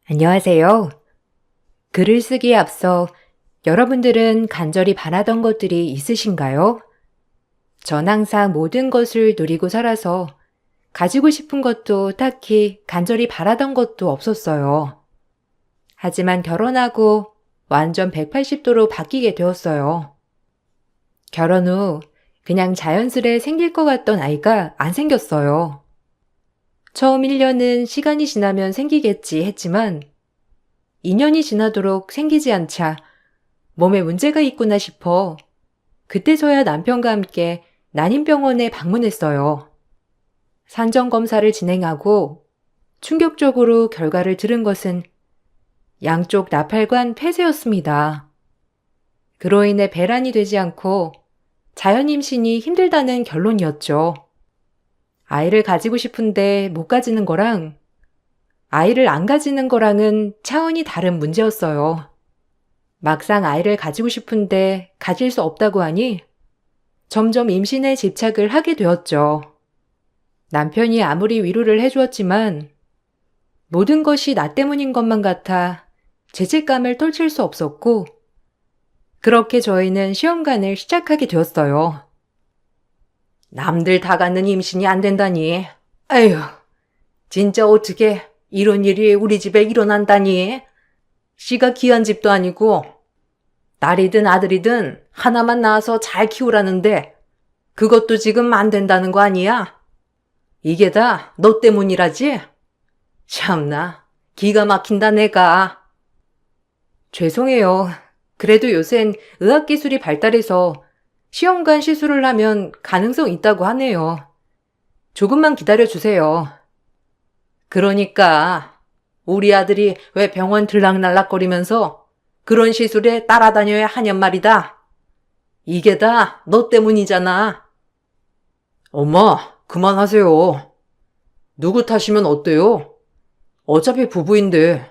안녕하세요. 글을 쓰기에 앞서 여러분들은 간절히 바라던 것들이 있으신가요? 전 항상 모든 것을 누리고 살아서 가지고 싶은 것도 딱히 간절히 바라던 것도 없었어요. 하지만 결혼하고 완전 180도로 바뀌게 되었어요. 결혼 후 그냥 자연스레 생길 것 같던 아이가 안 생겼어요. 처음 1년은 시간이 지나면 생기겠지 했지만 2년이 지나도록 생기지 않자 몸에 문제가 있구나 싶어 그때서야 남편과 함께 난임병원에 방문했어요. 산정검사를 진행하고 충격적으로 결과를 들은 것은 양쪽 나팔관 폐쇄였습니다. 그로 인해 배란이 되지 않고 자연 임신이 힘들다는 결론이었죠. 아이를 가지고 싶은데 못 가지는 거랑 아이를 안 가지는 거랑은 차원이 다른 문제였어요. 막상 아이를 가지고 싶은데 가질 수 없다고 하니 점점 임신에 집착을 하게 되었죠. 남편이 아무리 위로를 해주었지만 모든 것이 나 때문인 것만 같아 죄책감을 떨칠 수 없었고 그렇게 저희는 시험관을 시작하게 되었어요. 남들 다 갖는 임신이 안 된다니. 에휴, 진짜 어떻게 이런 일이 우리 집에 일어난다니. 씨가 귀한 집도 아니고 딸이든 아들이든 하나만 낳아서 잘 키우라는데 그것도 지금 안 된다는 거 아니야? 이게 다 너 때문이라지? 참나, 기가 막힌다 내가. 죄송해요. 그래도 요샌 의학기술이 발달해서 시험관 시술을 하면 가능성 있다고 하네요. 조금만 기다려주세요. 그러니까 우리 아들이 왜 병원 들락날락거리면서 그런 시술에 따라다녀야 하냔 말이다. 이게 다 너 때문이잖아. 엄마, 그만하세요. 누구 탓이면 어때요? 어차피 부부인데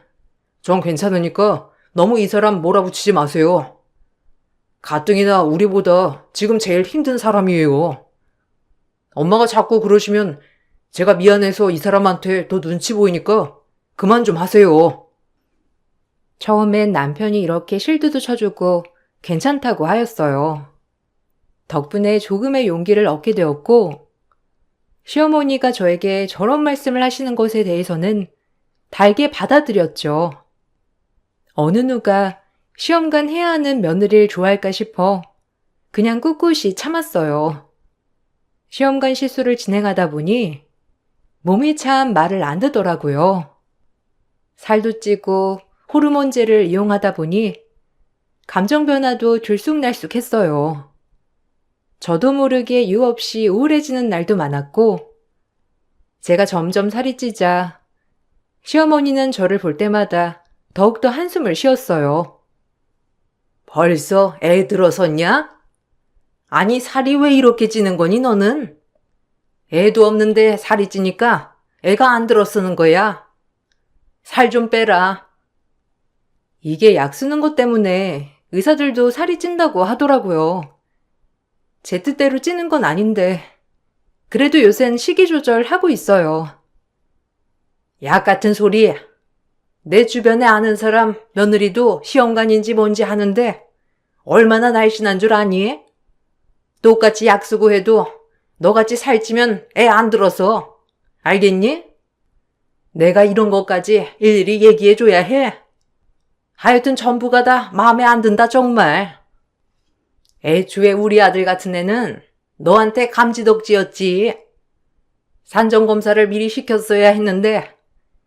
전 괜찮으니까 너무 이 사람 몰아붙이지 마세요. 가뜩이나 우리보다 지금 제일 힘든 사람이에요. 엄마가 자꾸 그러시면 제가 미안해서 이 사람한테 더 눈치 보이니까 그만 좀 하세요. 처음엔 남편이 이렇게 실드도 쳐주고 괜찮다고 하였어요. 덕분에 조금의 용기를 얻게 되었고 시어머니가 저에게 저런 말씀을 하시는 것에 대해서는 달게 받아들였죠. 어느 누가 시험관 해야 하는 며느리를 좋아할까 싶어 그냥 꿋꿋이 참았어요. 시험관 시술을 진행하다 보니 몸이 참 말을 안 듣더라고요. 살도 찌고 호르몬제를 이용하다 보니 감정 변화도 들쑥날쑥했어요. 저도 모르게 이유 없이 우울해지는 날도 많았고 제가 점점 살이 찌자 시어머니는 저를 볼 때마다 더욱더 한숨을 쉬었어요. 벌써 애 들어섰냐? 아니 살이 왜 이렇게 찌는 거니 너는? 애도 없는데 살이 찌니까 애가 안 들어서는 거야. 살 좀 빼라. 이게 약 쓰는 것 때문에 의사들도 살이 찐다고 하더라고요. 제 뜻대로 찌는 건 아닌데 그래도 요샌 식이 조절하고 있어요. 약 같은 소리. 내 주변에 아는 사람 며느리도 시험관인지 뭔지 하는데 얼마나 날씬한 줄 아니? 똑같이 약 쓰고 해도 너같이 살찌면 애 안 들어서. 알겠니? 내가 이런 것까지 일일이 얘기해줘야 해. 하여튼 전부가 다 마음에 안 든다 정말. 애초에 우리 아들 같은 애는 너한테 감지덕지였지. 산정검사를 미리 시켰어야 했는데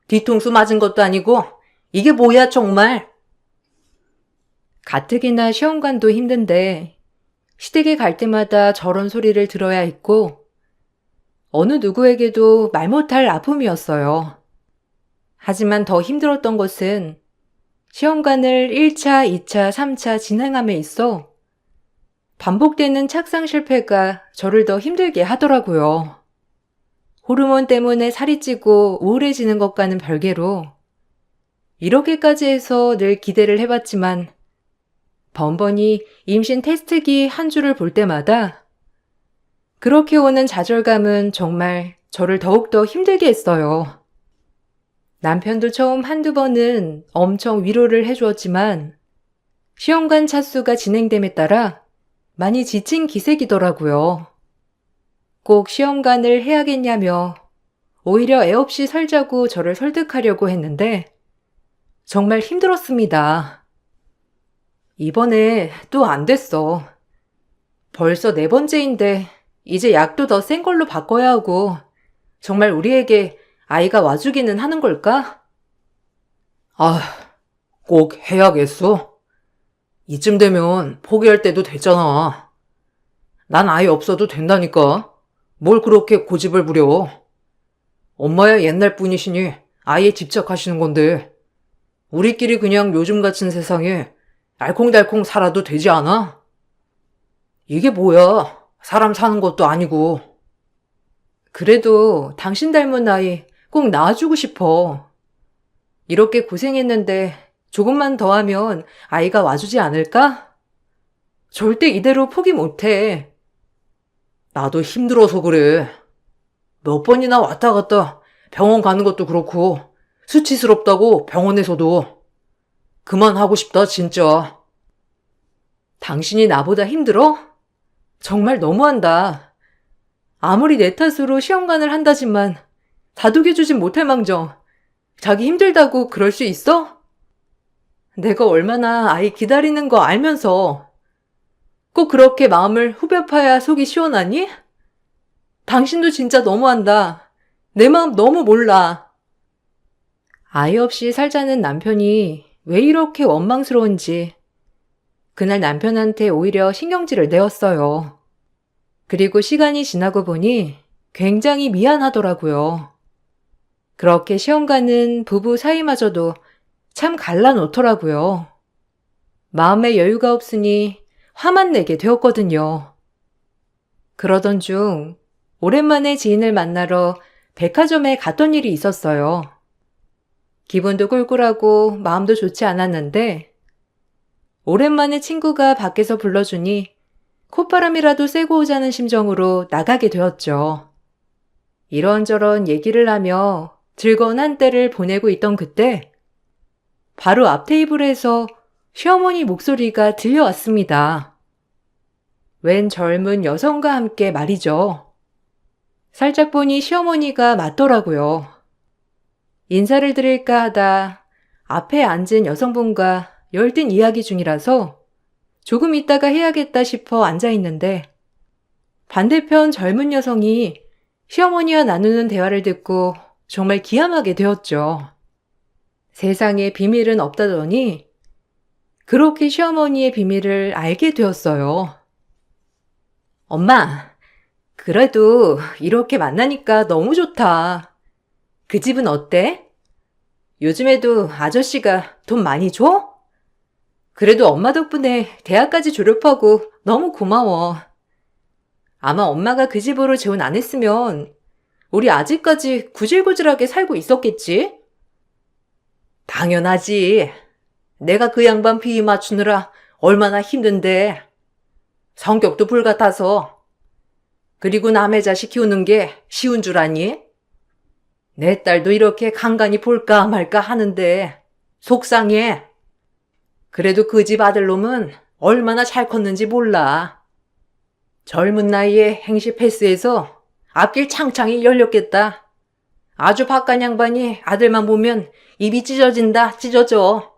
뒤통수 맞은 것도 아니고 이게 뭐야 정말. 가뜩이나 시험관도 힘든데 시댁에 갈 때마다 저런 소리를 들어야 했고 어느 누구에게도 말 못할 아픔이었어요. 하지만 더 힘들었던 것은 시험관을 1차, 2차, 3차 진행함에 있어 반복되는 착상 실패가 저를 더 힘들게 하더라고요. 호르몬 때문에 살이 찌고 우울해지는 것과는 별개로 이렇게까지 해서 늘 기대를 해봤지만 번번이 임신 테스트기 한 줄을 볼 때마다 그렇게 오는 좌절감은 정말 저를 더욱더 힘들게 했어요. 남편도 처음 한두 번은 엄청 위로를 해주었지만 시험관 차수가 진행됨에 따라 많이 지친 기색이더라고요. 꼭 시험관을 해야겠냐며 오히려 애 없이 살자고 저를 설득하려고 했는데 정말 힘들었습니다. 이번에 또 안 됐어. 벌써 4번째인데 이제 약도 더 센 걸로 바꿔야 하고 정말 우리에게 아이가 와주기는 하는 걸까? 아, 꼭 해야겠어? 이쯤 되면 포기할 때도 됐잖아. 난 아이 없어도 된다니까. 뭘 그렇게 고집을 부려. 엄마야 옛날 분이시니 아이에 집착하시는 건데 우리끼리 그냥 요즘 같은 세상에 알콩달콩 살아도 되지 않아? 이게 뭐야? 사람 사는 것도 아니고. 그래도 당신 닮은 아이 꼭 낳아주고 싶어. 이렇게 고생했는데 조금만 더 하면 아이가 와주지 않을까? 절대 이대로 포기 못해. 나도 힘들어서 그래. 몇 번이나 왔다 갔다 병원 가는 것도 그렇고 수치스럽다고 병원에서도. 그만하고 싶다 진짜. 당신이 나보다 힘들어? 정말 너무한다. 아무리 내 탓으로 시험관을 한다지만 다독여주진 못할 망정 자기 힘들다고 그럴 수 있어? 내가 얼마나 아이 기다리는 거 알면서 꼭 그렇게 마음을 후벼 파야 속이 시원하니? 당신도 진짜 너무한다. 내 마음 너무 몰라. 아이 없이 살자는 남편이 왜 이렇게 원망스러운지 그날 남편한테 오히려 신경질을 내었어요. 그리고 시간이 지나고 보니 굉장히 미안하더라고요. 그렇게 시험가는 부부 사이마저도 참 갈라놓더라고요. 마음에 여유가 없으니 화만 내게 되었거든요. 그러던 중 오랜만에 지인을 만나러 백화점에 갔던 일이 있었어요. 기분도 꿀꿀하고 마음도 좋지 않았는데 오랜만에 친구가 밖에서 불러주니 콧바람이라도 쐬고 오자는 심정으로 나가게 되었죠. 이런저런 얘기를 하며 즐거운 한때를 보내고 있던 그때 바로 앞 테이블에서 시어머니 목소리가 들려왔습니다. 웬 젊은 여성과 함께 말이죠. 살짝 보니 시어머니가 맞더라고요. 인사를 드릴까 하다 앞에 앉은 여성분과 열띤 이야기 중이라서 조금 있다가 해야겠다 싶어 앉아있는데 반대편 젊은 여성이 시어머니와 나누는 대화를 듣고 정말 기함하게 되었죠. 세상에 비밀은 없다더니 그렇게 시어머니의 비밀을 알게 되었어요. 엄마, 그래도 이렇게 만나니까 너무 좋다. 그 집은 어때? 요즘에도 아저씨가 돈 많이 줘? 그래도 엄마 덕분에 대학까지 졸업하고 너무 고마워. 아마 엄마가 그 집으로 재혼 안 했으면 우리 아직까지 구질구질하게 살고 있었겠지? 당연하지. 내가 그 양반 비위 맞추느라 얼마나 힘든데. 성격도 불같아서. 그리고 남의 자식 키우는 게 쉬운 줄 아니? 내 딸도 이렇게 간간히 볼까 말까 하는데 속상해. 그래도 그 집 아들놈은 얼마나 잘 컸는지 몰라. 젊은 나이에 행시 패스해서 앞길 창창이 열렸겠다. 아주 바깥 양반이 아들만 보면 입이 찢어진다 찢어져.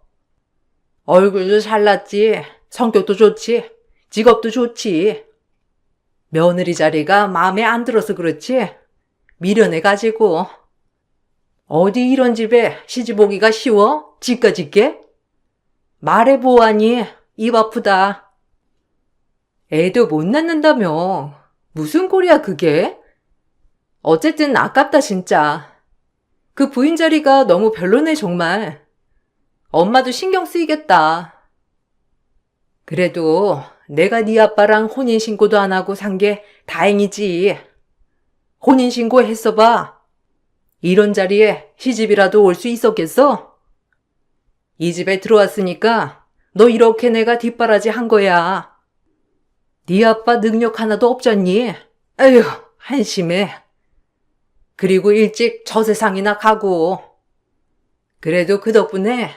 얼굴도 잘났지, 성격도 좋지, 직업도 좋지. 며느리 자리가 마음에 안 들어서 그렇지 미련해가지고. 어디 이런 집에 시집 오기가 쉬워? 집가 짓게? 말해보아니 입 아프다. 애도 못 낳는다며. 무슨 꼴이야 그게? 어쨌든 아깝다 진짜. 그 부인 자리가 너무 별로네 정말. 엄마도 신경 쓰이겠다. 그래도 내가 네 아빠랑 혼인신고도 안 하고 산 게 다행이지. 혼인신고 했어봐. 이런 자리에 시집이라도 올 수 있었겠어? 이 집에 들어왔으니까 너 이렇게 내가 뒷바라지 한 거야. 네 아빠 능력 하나도 없잖니? 에휴, 한심해. 그리고 일찍 저 세상이나 가고. 그래도 그 덕분에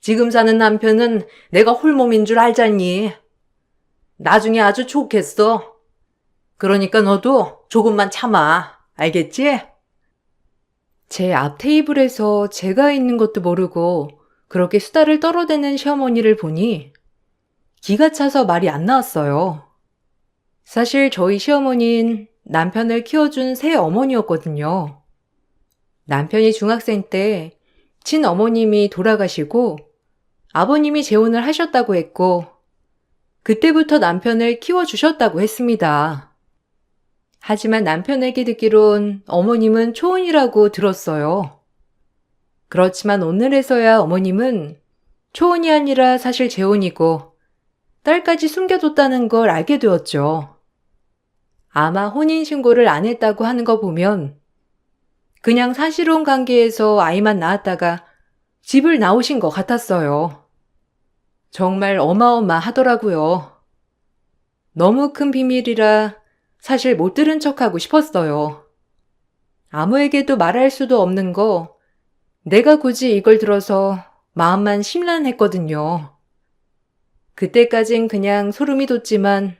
지금 사는 남편은 내가 홀몸인 줄 알잖니. 나중에 아주 좋겠어. 그러니까 너도 조금만 참아. 알겠지? 제 앞 테이블에서 제가 있는 것도 모르고 그렇게 수다를 떨어대는 시어머니를 보니 기가 차서 말이 안 나왔어요. 사실 저희 시어머니는 남편을 키워준 새 어머니였거든요. 남편이 중학생 때 친어머님이 돌아가시고 아버님이 재혼을 하셨다고 했고 그때부터 남편을 키워주셨다고 했습니다. 하지만 남편에게 듣기론 어머님은 초혼이라고 들었어요. 그렇지만 오늘에서야 어머님은 초혼이 아니라 사실 재혼이고 딸까지 숨겨뒀다는 걸 알게 되었죠. 아마 혼인신고를 안 했다고 하는 거 보면 그냥 사실혼 관계에서 아이만 낳았다가 집을 나오신 것 같았어요. 정말 어마어마하더라고요. 너무 큰 비밀이라 사실 못 들은 척하고 싶었어요. 아무에게도 말할 수도 없는 거 내가 굳이 이걸 들어서 마음만 심란했거든요. 그때까진 그냥 소름이 돋지만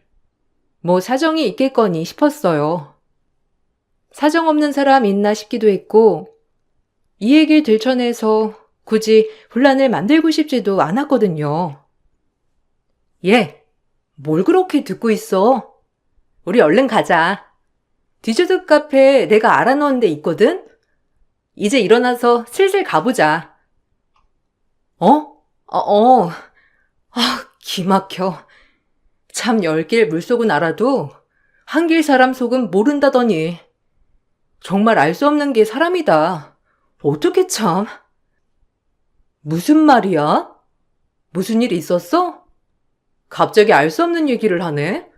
뭐 사정이 있겠거니 싶었어요. 사정 없는 사람 있나 싶기도 했고 이 얘기를 들춰내서 굳이 분란을 만들고 싶지도 않았거든요. 얘, 뭘 그렇게 듣고 있어? 우리 얼른 가자. 디저트 카페 내가 알아놓은 데 있거든? 이제 일어나서 슬슬 가보자. 기막혀. 참 10길 물속은 알아도 한길 사람 속은 모른다더니. 정말 알 수 없는 게 사람이다. 어떻게 참. 무슨 말이야? 무슨 일 있었어? 갑자기 알 수 없는 얘기를 하네.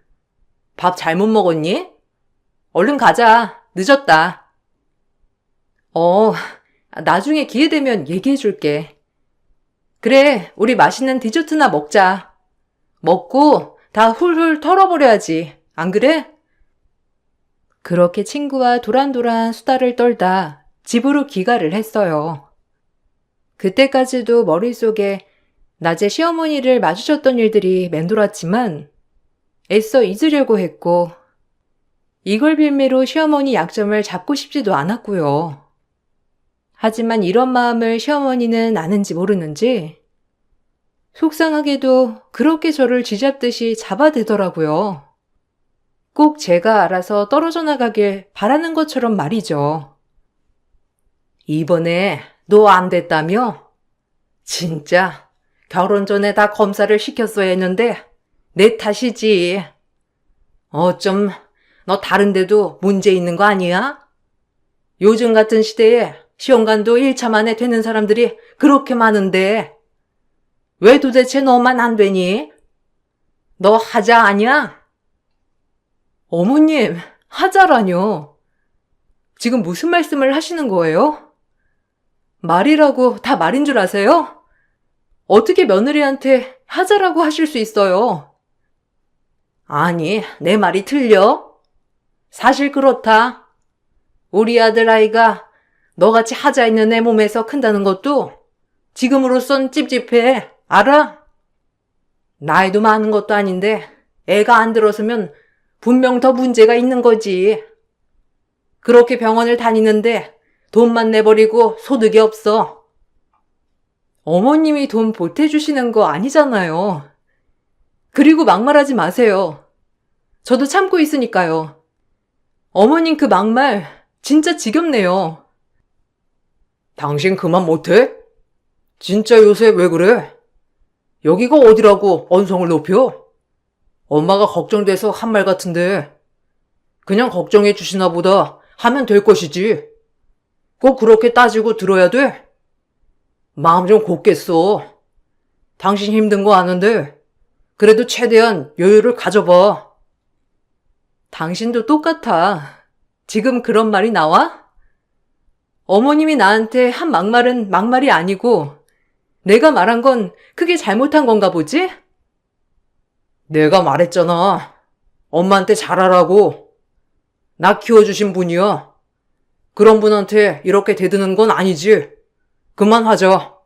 밥 잘못 먹었니? 얼른 가자. 늦었다. 나중에 기회 되면 얘기해 줄게. 그래, 우리 맛있는 디저트나 먹자. 먹고 다 훌훌 털어버려야지. 안 그래? 그렇게 친구와 도란도란 수다를 떨다 집으로 귀가를 했어요. 그때까지도 머릿속에 낮에 시어머니를 마주쳤던 일들이 맴돌았지만 애써 잊으려고 했고 이걸 빌미로 시어머니 약점을 잡고 싶지도 않았고요. 하지만 이런 마음을 시어머니는 아는지 모르는지 속상하게도 그렇게 저를 쥐잡듯이 잡아대더라고요. 꼭 제가 알아서 떨어져 나가길 바라는 것처럼 말이죠. 이번에 너 안 됐다며? 진짜 결혼 전에 다 검사를 시켰어야 했는데 내 탓이지. 어쩜 너 다른 데도 문제 있는 거 아니야? 요즘 같은 시대에 시험관도 1차 만에 되는 사람들이 그렇게 많은데 왜 도대체 너만 안 되니? 너 하자 아니야? 어머님, 하자라뇨. 지금 무슨 말씀을 하시는 거예요? 말이라고 다 말인 줄 아세요? 어떻게 며느리한테 하자라고 하실 수 있어요? 아니, 내 말이 틀려? 사실 그렇다. 우리 아들 아이가 너같이 하자 있는 애 몸에서 큰다는 것도 지금으로선 찝찝해. 알아? 나이도 많은 것도 아닌데 애가 안 들어서면 분명 더 문제가 있는 거지. 그렇게 병원을 다니는데 돈만 내버리고 소득이 없어. 어머님이 돈 보태주시는 거 아니잖아요. 그리고 막말하지 마세요. 저도 참고 있으니까요. 어머님 그 막말 진짜 지겹네요. 당신 그만 못해? 진짜 요새 왜 그래? 여기가 어디라고 언성을 높여? 엄마가 걱정돼서 한 말 같은데 그냥 걱정해 주시나 보다 하면 될 것이지. 꼭 그렇게 따지고 들어야 돼? 마음 좀 곧게 써. 당신 힘든 거 아는데 그래도 최대한 여유를 가져봐. 당신도 똑같아. 지금 그런 말이 나와? 어머님이 나한테 한 막말은 막말이 아니고 내가 말한 건 크게 잘못한 건가 보지? 내가 말했잖아. 엄마한테 잘하라고. 나 키워주신 분이야. 그런 분한테 이렇게 대드는 건 아니지. 그만하자.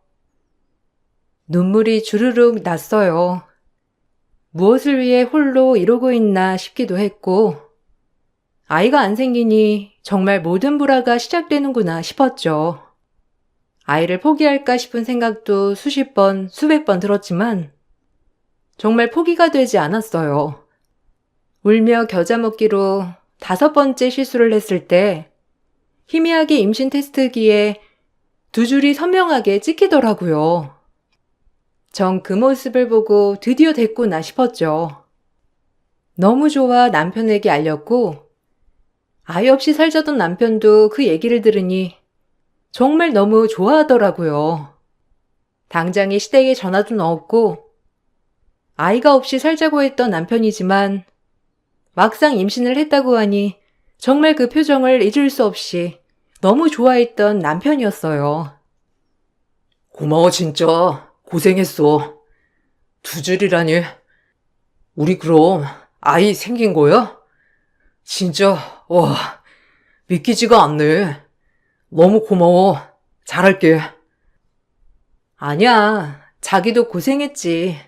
눈물이 주르륵 났어요. 무엇을 위해 홀로 이러고 있나 싶기도 했고, 아이가 안 생기니 정말 모든 불화가 시작되는구나 싶었죠. 아이를 포기할까 싶은 생각도 수십 번, 수백 번 들었지만 정말 포기가 되지 않았어요. 울며 겨자 먹기로 5번째 실수를 했을 때 희미하게 임신 테스트기에 2줄이 선명하게 찍히더라고요. 전 그 모습을 보고 드디어 됐구나 싶었죠. 너무 좋아 남편에게 알렸고, 아이 없이 살자던 남편도 그 얘기를 들으니 정말 너무 좋아하더라고요. 당장에 시댁에 전화도 넣었고, 아이가 없이 살자고 했던 남편이지만 막상 임신을 했다고 하니 정말 그 표정을 잊을 수 없이 너무 좋아했던 남편이었어요. 고마워 진짜. 고생했어. 2줄이라니. 우리 그럼 아이 생긴 거야? 진짜 와 믿기지가 않네. 너무 고마워. 잘할게. 아니야. 자기도 고생했지.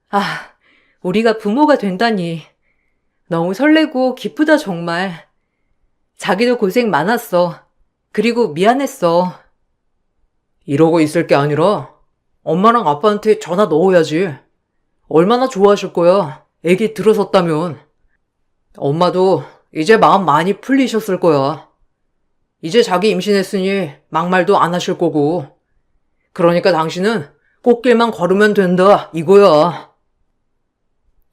아, 우리가 부모가 된다니. 너무 설레고 기쁘다 정말. 자기도 고생 많았어. 그리고 미안했어. 이러고 있을 게 아니라 엄마랑 아빠한테 전화 넣어야지. 얼마나 좋아하실 거야. 애기 들어섰다면. 엄마도 이제 마음 많이 풀리셨을 거야. 이제 자기 임신했으니 막말도 안 하실 거고. 그러니까 당신은 꽃길만 걸으면 된다 이거야.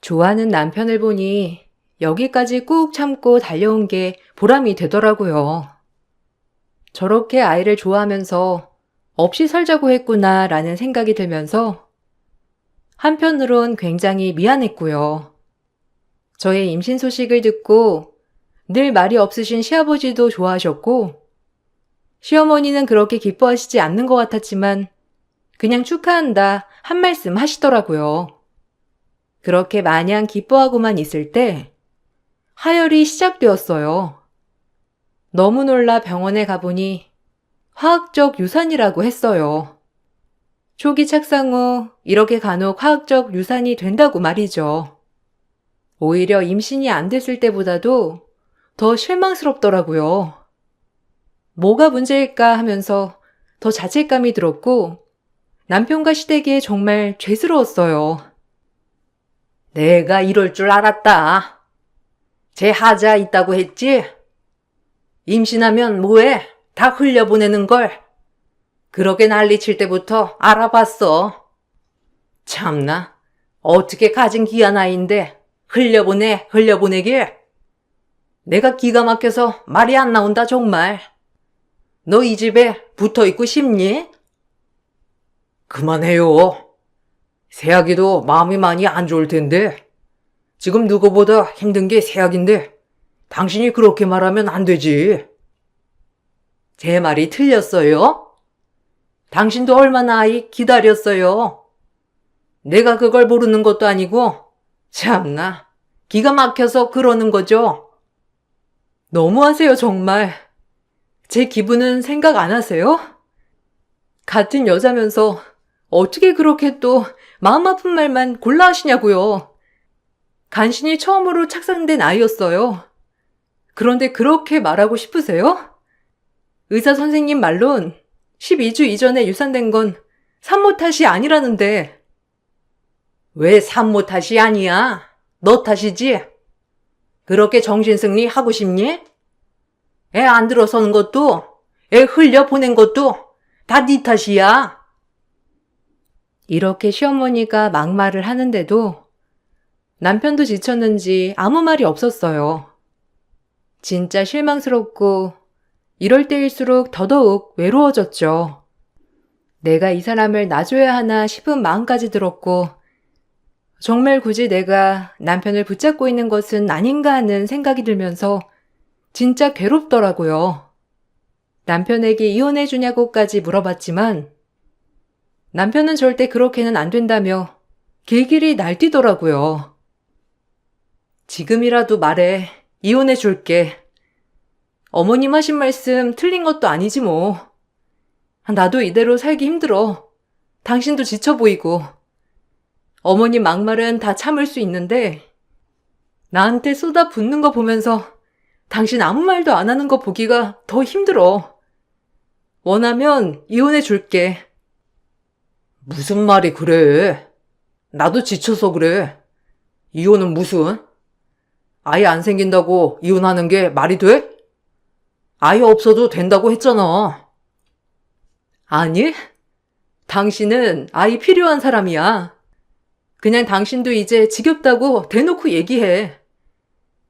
좋아하는 남편을 보니 여기까지 꾹 참고 달려온 게 보람이 되더라고요. 저렇게 아이를 좋아하면서 없이 살자고 했구나 라는 생각이 들면서 한편으론 굉장히 미안했고요. 저의 임신 소식을 듣고 늘 말이 없으신 시아버지도 좋아하셨고, 시어머니는 그렇게 기뻐하시지 않는 것 같았지만 그냥 축하한다 한 말씀 하시더라고요. 그렇게 마냥 기뻐하고만 있을 때 하혈이 시작되었어요. 너무 놀라 병원에 가보니 화학적 유산이라고 했어요. 초기 착상 후 이렇게 간혹 화학적 유산이 된다고 말이죠. 오히려 임신이 안 됐을 때보다도 더 실망스럽더라고요. 뭐가 문제일까 하면서 더 자책감이 들었고 남편과 시댁에 정말 죄스러웠어요. 내가 이럴 줄 알았다. 제 하자 있다고 했지? 임신하면 뭐해? 다 흘려보내는 걸. 그렇게 난리칠 때부터 알아봤어. 참나, 어떻게 가진 귀한 아이인데 흘려보내길. 내가 기가 막혀서 말이 안 나온다 정말. 너 이 집에 붙어있고 싶니? 그만해요. 새아기도 마음이 많이 안 좋을 텐데. 지금 누구보다 힘든 게 새아기인데 당신이 그렇게 말하면 안 되지. 제 말이 틀렸어요? 당신도 얼마나 아이 기다렸어요. 내가 그걸 모르는 것도 아니고 참나 기가 막혀서 그러는 거죠. 너무하세요 정말. 제 기분은 생각 안 하세요? 같은 여자면서 어떻게 그렇게 또 마음 아픈 말만 골라 하시냐고요. 간신히 처음으로 착상된 아이였어요. 그런데 그렇게 말하고 싶으세요? 의사 선생님 말론 12주 이전에 유산된 건 산모 탓이 아니라는데. 왜 산모 탓이 아니야? 너 탓이지? 그렇게 정신승리 하고 싶니? 애 안 들어서는 것도, 애 흘려보낸 것도 다 네 탓이야. 이렇게 시어머니가 막말을 하는데도 남편도 지쳤는지 아무 말이 없었어요. 진짜 실망스럽고 이럴 때일수록 더더욱 외로워졌죠. 내가 이 사람을 놔줘야 하나 싶은 마음까지 들었고, 정말 굳이 내가 남편을 붙잡고 있는 것은 아닌가 하는 생각이 들면서 진짜 괴롭더라고요. 남편에게 이혼해 주냐고까지 물어봤지만 남편은 절대 그렇게는 안 된다며 길길이 날뛰더라고요. 지금이라도 말해. 이혼해 줄게. 어머님 하신 말씀 틀린 것도 아니지 뭐. 나도 이대로 살기 힘들어. 당신도 지쳐 보이고. 어머니 막말은 다 참을 수 있는데 나한테 쏟아붓는 거 보면서 당신 아무 말도 안 하는 거 보기가 더 힘들어. 원하면 이혼해 줄게. 무슨 말이 그래? 나도 지쳐서 그래. 이혼은 무슨? 아이 안 생긴다고 이혼하는 게 말이 돼? 아이 없어도 된다고 했잖아. 아니, 당신은 아이 필요한 사람이야. 그냥 당신도 이제 지겹다고 대놓고 얘기해.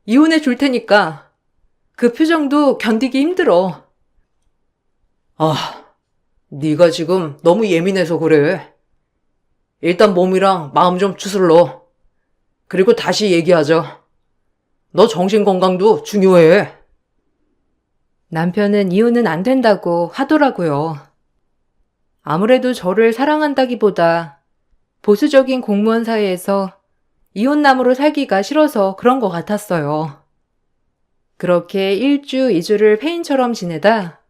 이혼해 줄 테니까. 그 표정도 견디기 힘들어. 아, 네가 지금 너무 예민해서 그래. 일단 몸이랑 마음 좀 추슬러. 그리고 다시 얘기하자. 너 정신 건강도 중요해. 남편은 이혼은 안 된다고 하더라고요. 아무래도 저를 사랑한다기보다 보수적인 공무원 사회에서 이혼남으로 살기가 싫어서 그런 것 같았어요. 그렇게 1주, 2주를 폐인처럼 지내다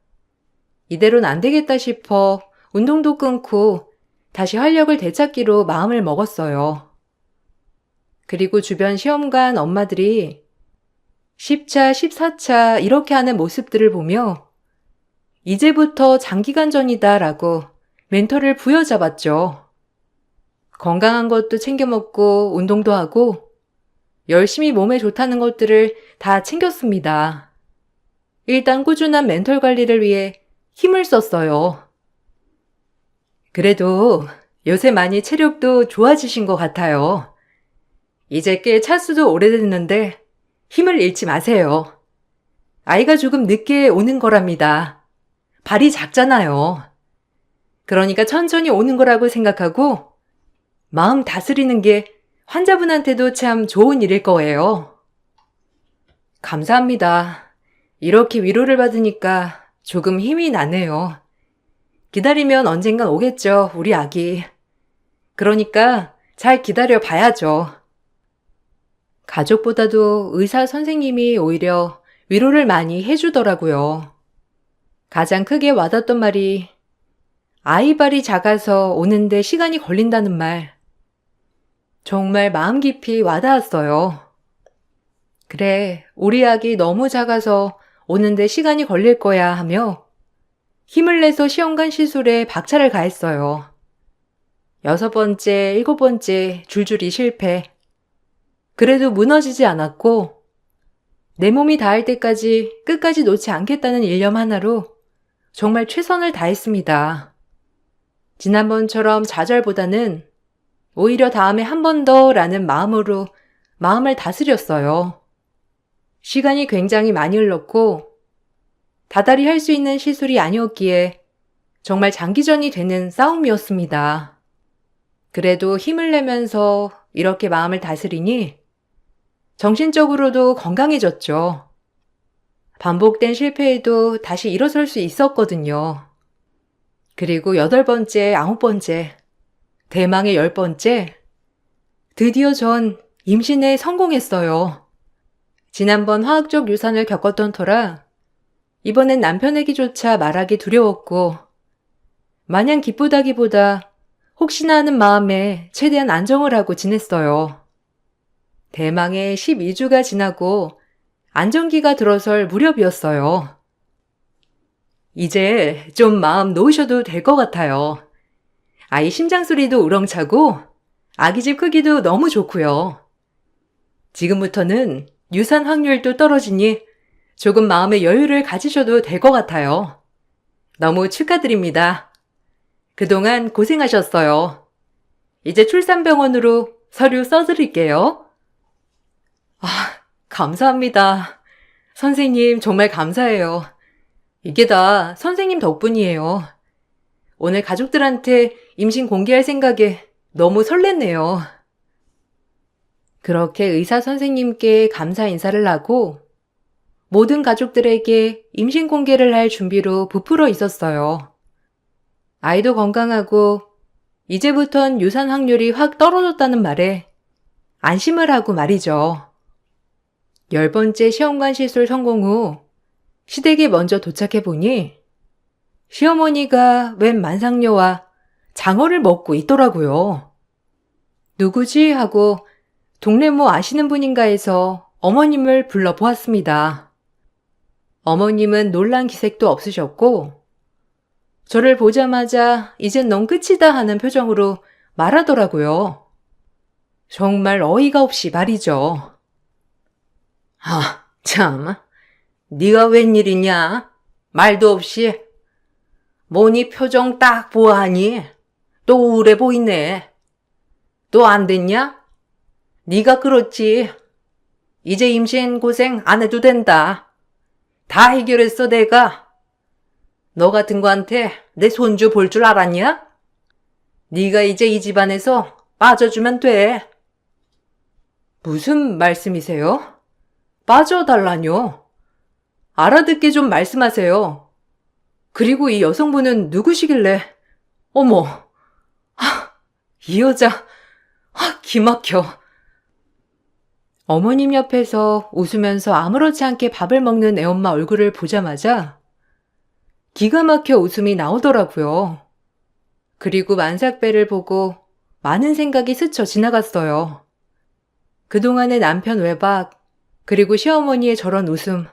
이대로는 안 되겠다 싶어 운동도 끊고 다시 활력을 되찾기로 마음을 먹었어요. 그리고 주변 시험관 엄마들이 10차, 14차 이렇게 하는 모습들을 보며 이제부터 장기간전이다라고 멘토를 부여잡았죠. 건강한 것도 챙겨 먹고 운동도 하고 열심히 몸에 좋다는 것들을 다 챙겼습니다. 일단 꾸준한 멘탈 관리를 위해 힘을 썼어요. 그래도 요새 많이 체력도 좋아지신 것 같아요. 이제 꽤 차수도 오래됐는데 힘을 잃지 마세요. 아이가 조금 늦게 오는 거랍니다. 발이 작잖아요. 그러니까 천천히 오는 거라고 생각하고 마음 다스리는 게 환자분한테도 참 좋은 일일 거예요. 감사합니다. 이렇게 위로를 받으니까 조금 힘이 나네요. 기다리면 언젠간 오겠죠, 우리 아기. 그러니까 잘 기다려 봐야죠. 가족보다도 의사 선생님이 오히려 위로를 많이 해주더라고요. 가장 크게 와닿았던 말이 아이 발이 작아서 오는데 시간이 걸린다는 말. 정말 마음 깊이 와닿았어요. 그래, 우리 아기 너무 작아서 오는데 시간이 걸릴 거야 하며 힘을 내서 시험관 시술에 박차를 가했어요. 6번째, 7번째 줄줄이 실패. 그래도 무너지지 않았고 내 몸이 닿을 때까지 끝까지 놓지 않겠다는 일념 하나로 정말 최선을 다했습니다. 지난번처럼 좌절보다는 오히려 다음에 한 번 더라는 마음으로 마음을 다스렸어요. 시간이 굉장히 많이 흘렀고 다달이 할 수 있는 시술이 아니었기에 정말 장기전이 되는 싸움이었습니다. 그래도 힘을 내면서 이렇게 마음을 다스리니 정신적으로도 건강해졌죠. 반복된 실패에도 다시 일어설 수 있었거든요. 그리고 8번째, 9번째, 대망의 10번째, 드디어 전 임신에 성공했어요. 지난번 화학적 유산을 겪었던 터라 이번엔 남편에게조차 말하기 두려웠고 마냥 기쁘다기보다 혹시나 하는 마음에 최대한 안정을 하고 지냈어요. 대망의 12주가 지나고 안정기가 들어설 무렵이었어요. 이제 좀 마음 놓으셔도 될 것 같아요. 아이 심장 소리도 우렁차고 아기 집 크기도 너무 좋고요. 지금부터는 유산 확률도 떨어지니 조금 마음의 여유를 가지셔도 될 것 같아요. 너무 축하드립니다. 그동안 고생하셨어요. 이제 출산병원으로 서류 써드릴게요. 아, 감사합니다. 선생님 정말 감사해요. 이게 다 선생님 덕분이에요. 오늘 가족들한테 임신 공개할 생각에 너무 설렜네요. 그렇게 의사 선생님께 감사 인사를 하고 모든 가족들에게 임신 공개를 할 준비로 부풀어 있었어요. 아이도 건강하고 이제부턴 유산 확률이 확 떨어졌다는 말에 안심을 하고 말이죠. 10번째 시험관 시술 성공 후 시댁에 먼저 도착해보니 시어머니가 웬 만상녀와 장어를 먹고 있더라고요. 누구지? 하고 동네 뭐 아시는 분인가 해서 어머님을 불러보았습니다. 어머님은 놀란 기색도 없으셨고 저를 보자마자 이젠 넌 끝이다 하는 표정으로 말하더라고요. 정말 어이가 없이 말이죠. 아, 참. 네가 웬일이냐? 말도 없이. 뭐니 표정 딱 보아하니? 또 우울해 보이네. 또 안 됐냐? 네가 그렇지. 이제 임신 고생 안 해도 된다. 다 해결했어 내가. 너 같은 거한테 내 손주 볼 줄 알았냐? 네가 이제 이 집안에서 빠져주면 돼. 무슨 말씀이세요? 빠져달라뇨. 알아듣게 좀 말씀하세요. 그리고 이 여성분은 누구시길래? 어머, 이 여자, 기막혀. 어머님 옆에서 웃으면서 아무렇지 않게 밥을 먹는 애엄마 얼굴을 보자마자 기가 막혀 웃음이 나오더라고요. 그리고 만삭배를 보고 많은 생각이 스쳐 지나갔어요. 그동안의 남편 외박, 그리고 시어머니의 저런 웃음,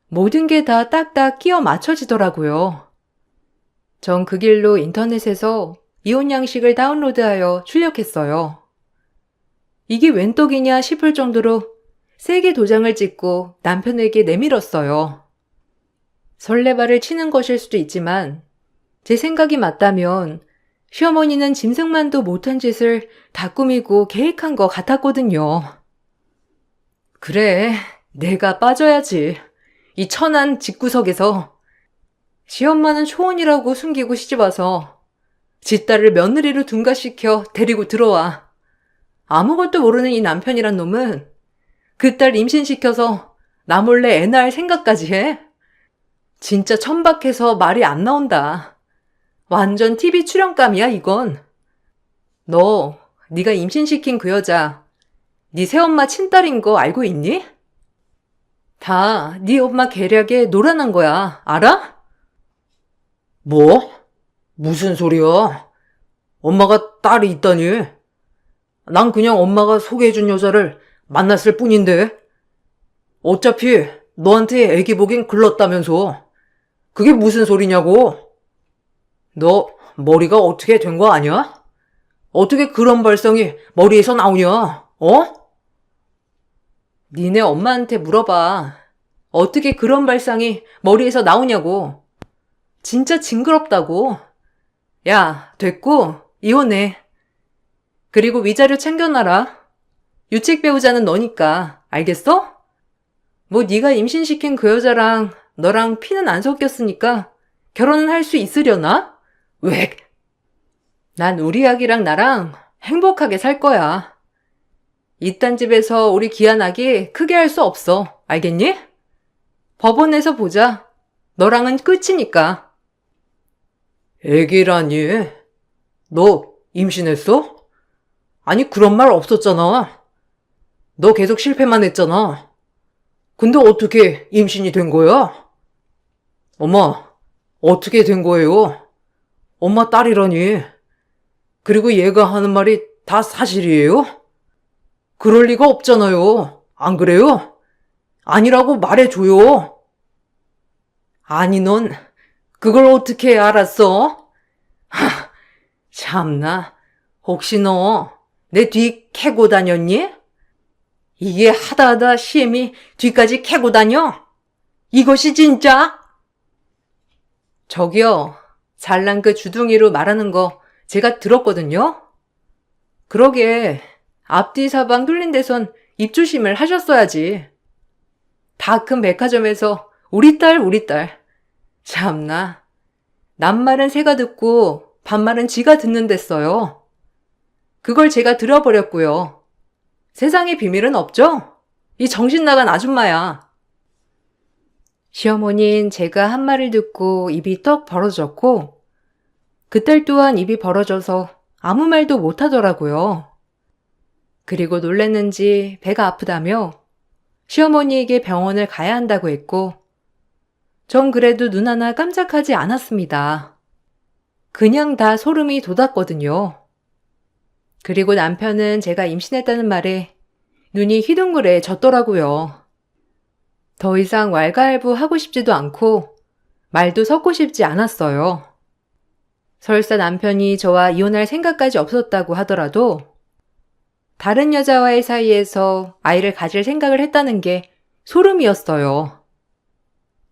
모든 게 다 딱딱 끼어 맞춰지더라고요. 전 그 길로 인터넷에서 이혼 양식을 다운로드하여 출력했어요. 이게 웬 떡이냐 싶을 정도로 세게 도장을 찍고 남편에게 내밀었어요. 설레발을 치는 것일 수도 있지만 제 생각이 맞다면 시어머니는 짐승만도 못한 짓을 다 꾸미고 계획한 것 같았거든요. 그래, 내가 빠져야지. 이 천한 집구석에서. 시엄마는 초혼이라고 숨기고 시집와서 지 딸을 며느리로 둔갑시켜 데리고 들어와. 아무것도 모르는 이 남편이란 놈은 그 딸 임신시켜서 나 몰래 애 낳을 생각까지 해. 진짜 천박해서 말이 안 나온다. 완전 TV 출연감이야 이건. 너, 네가 임신시킨 그 여자 네 새엄마 친딸인 거 알고 있니? 다 네 엄마 계략에 노란한 거야. 알아? 뭐? 무슨 소리야? 엄마가 딸이 있다니? 난 그냥 엄마가 소개해준 여자를 만났을 뿐인데. 어차피 너한테 애기 보긴 글렀다면서. 그게 무슨 소리냐고. 너 머리가 어떻게 된 거 아니야? 어떻게 그런 발성이 머리에서 나오냐? 어? 니네 엄마한테 물어봐. 어떻게 그런 발상이 머리에서 나오냐고. 진짜 징그럽다고. 야, 됐고 이혼해. 그리고 위자료 챙겨놔라. 유책 배우자는 너니까. 알겠어? 뭐 네가 임신시킨 그 여자랑 너랑 피는 안 섞였으니까 결혼은 할 수 있으려나? 왜? 난 우리 아기랑 나랑 행복하게 살 거야. 이딴 집에서 우리 귀한 아기 크게 할 수 없어. 알겠니? 법원에서 보자. 너랑은 끝이니까. 애기라니? 너 임신했어? 아니 그런 말 없었잖아. 너 계속 실패만 했잖아. 근데 어떻게 임신이 된 거야? 엄마, 어떻게 된 거예요? 엄마 딸이라니. 그리고 얘가 하는 말이 다 사실이에요? 그럴 리가 없잖아요. 안 그래요? 아니라고 말해줘요. 아니 넌 그걸 어떻게 알았어? 참나, 혹시 너 내 뒤 캐고 다녔니? 이게 하다하다 시엠이 뒤까지 캐고 다녀? 이것이 진짜? 저기요, 잘난 그 주둥이로 말하는 거 제가 들었거든요? 그러게 앞뒤 사방 뚫린 데선 입조심을 하셨어야지. 다 큰 백화점에서 우리 딸. 참나, 남말은 새가 듣고 반말은 지가 듣는 데써요. 그걸 제가 들어버렸고요. 세상에 비밀은 없죠? 이 정신 나간 아줌마야. 시어머니는 제가 한 말을 듣고 입이 떡 벌어졌고 그 딸 또한 입이 벌어져서 아무 말도 못하더라고요. 그리고 놀랬는지 배가 아프다며 시어머니에게 병원을 가야 한다고 했고 전 그래도 눈 하나 깜짝하지 않았습니다. 그냥 다 소름이 돋았거든요. 그리고 남편은 제가 임신했다는 말에 눈이 휘둥그레졌더라고요. 더 이상 왈가왈부하고 싶지도 않고 말도 섞고 싶지 않았어요. 설사 남편이 저와 이혼할 생각까지 없었다고 하더라도 다른 여자와의 사이에서 아이를 가질 생각을 했다는 게 소름이었어요.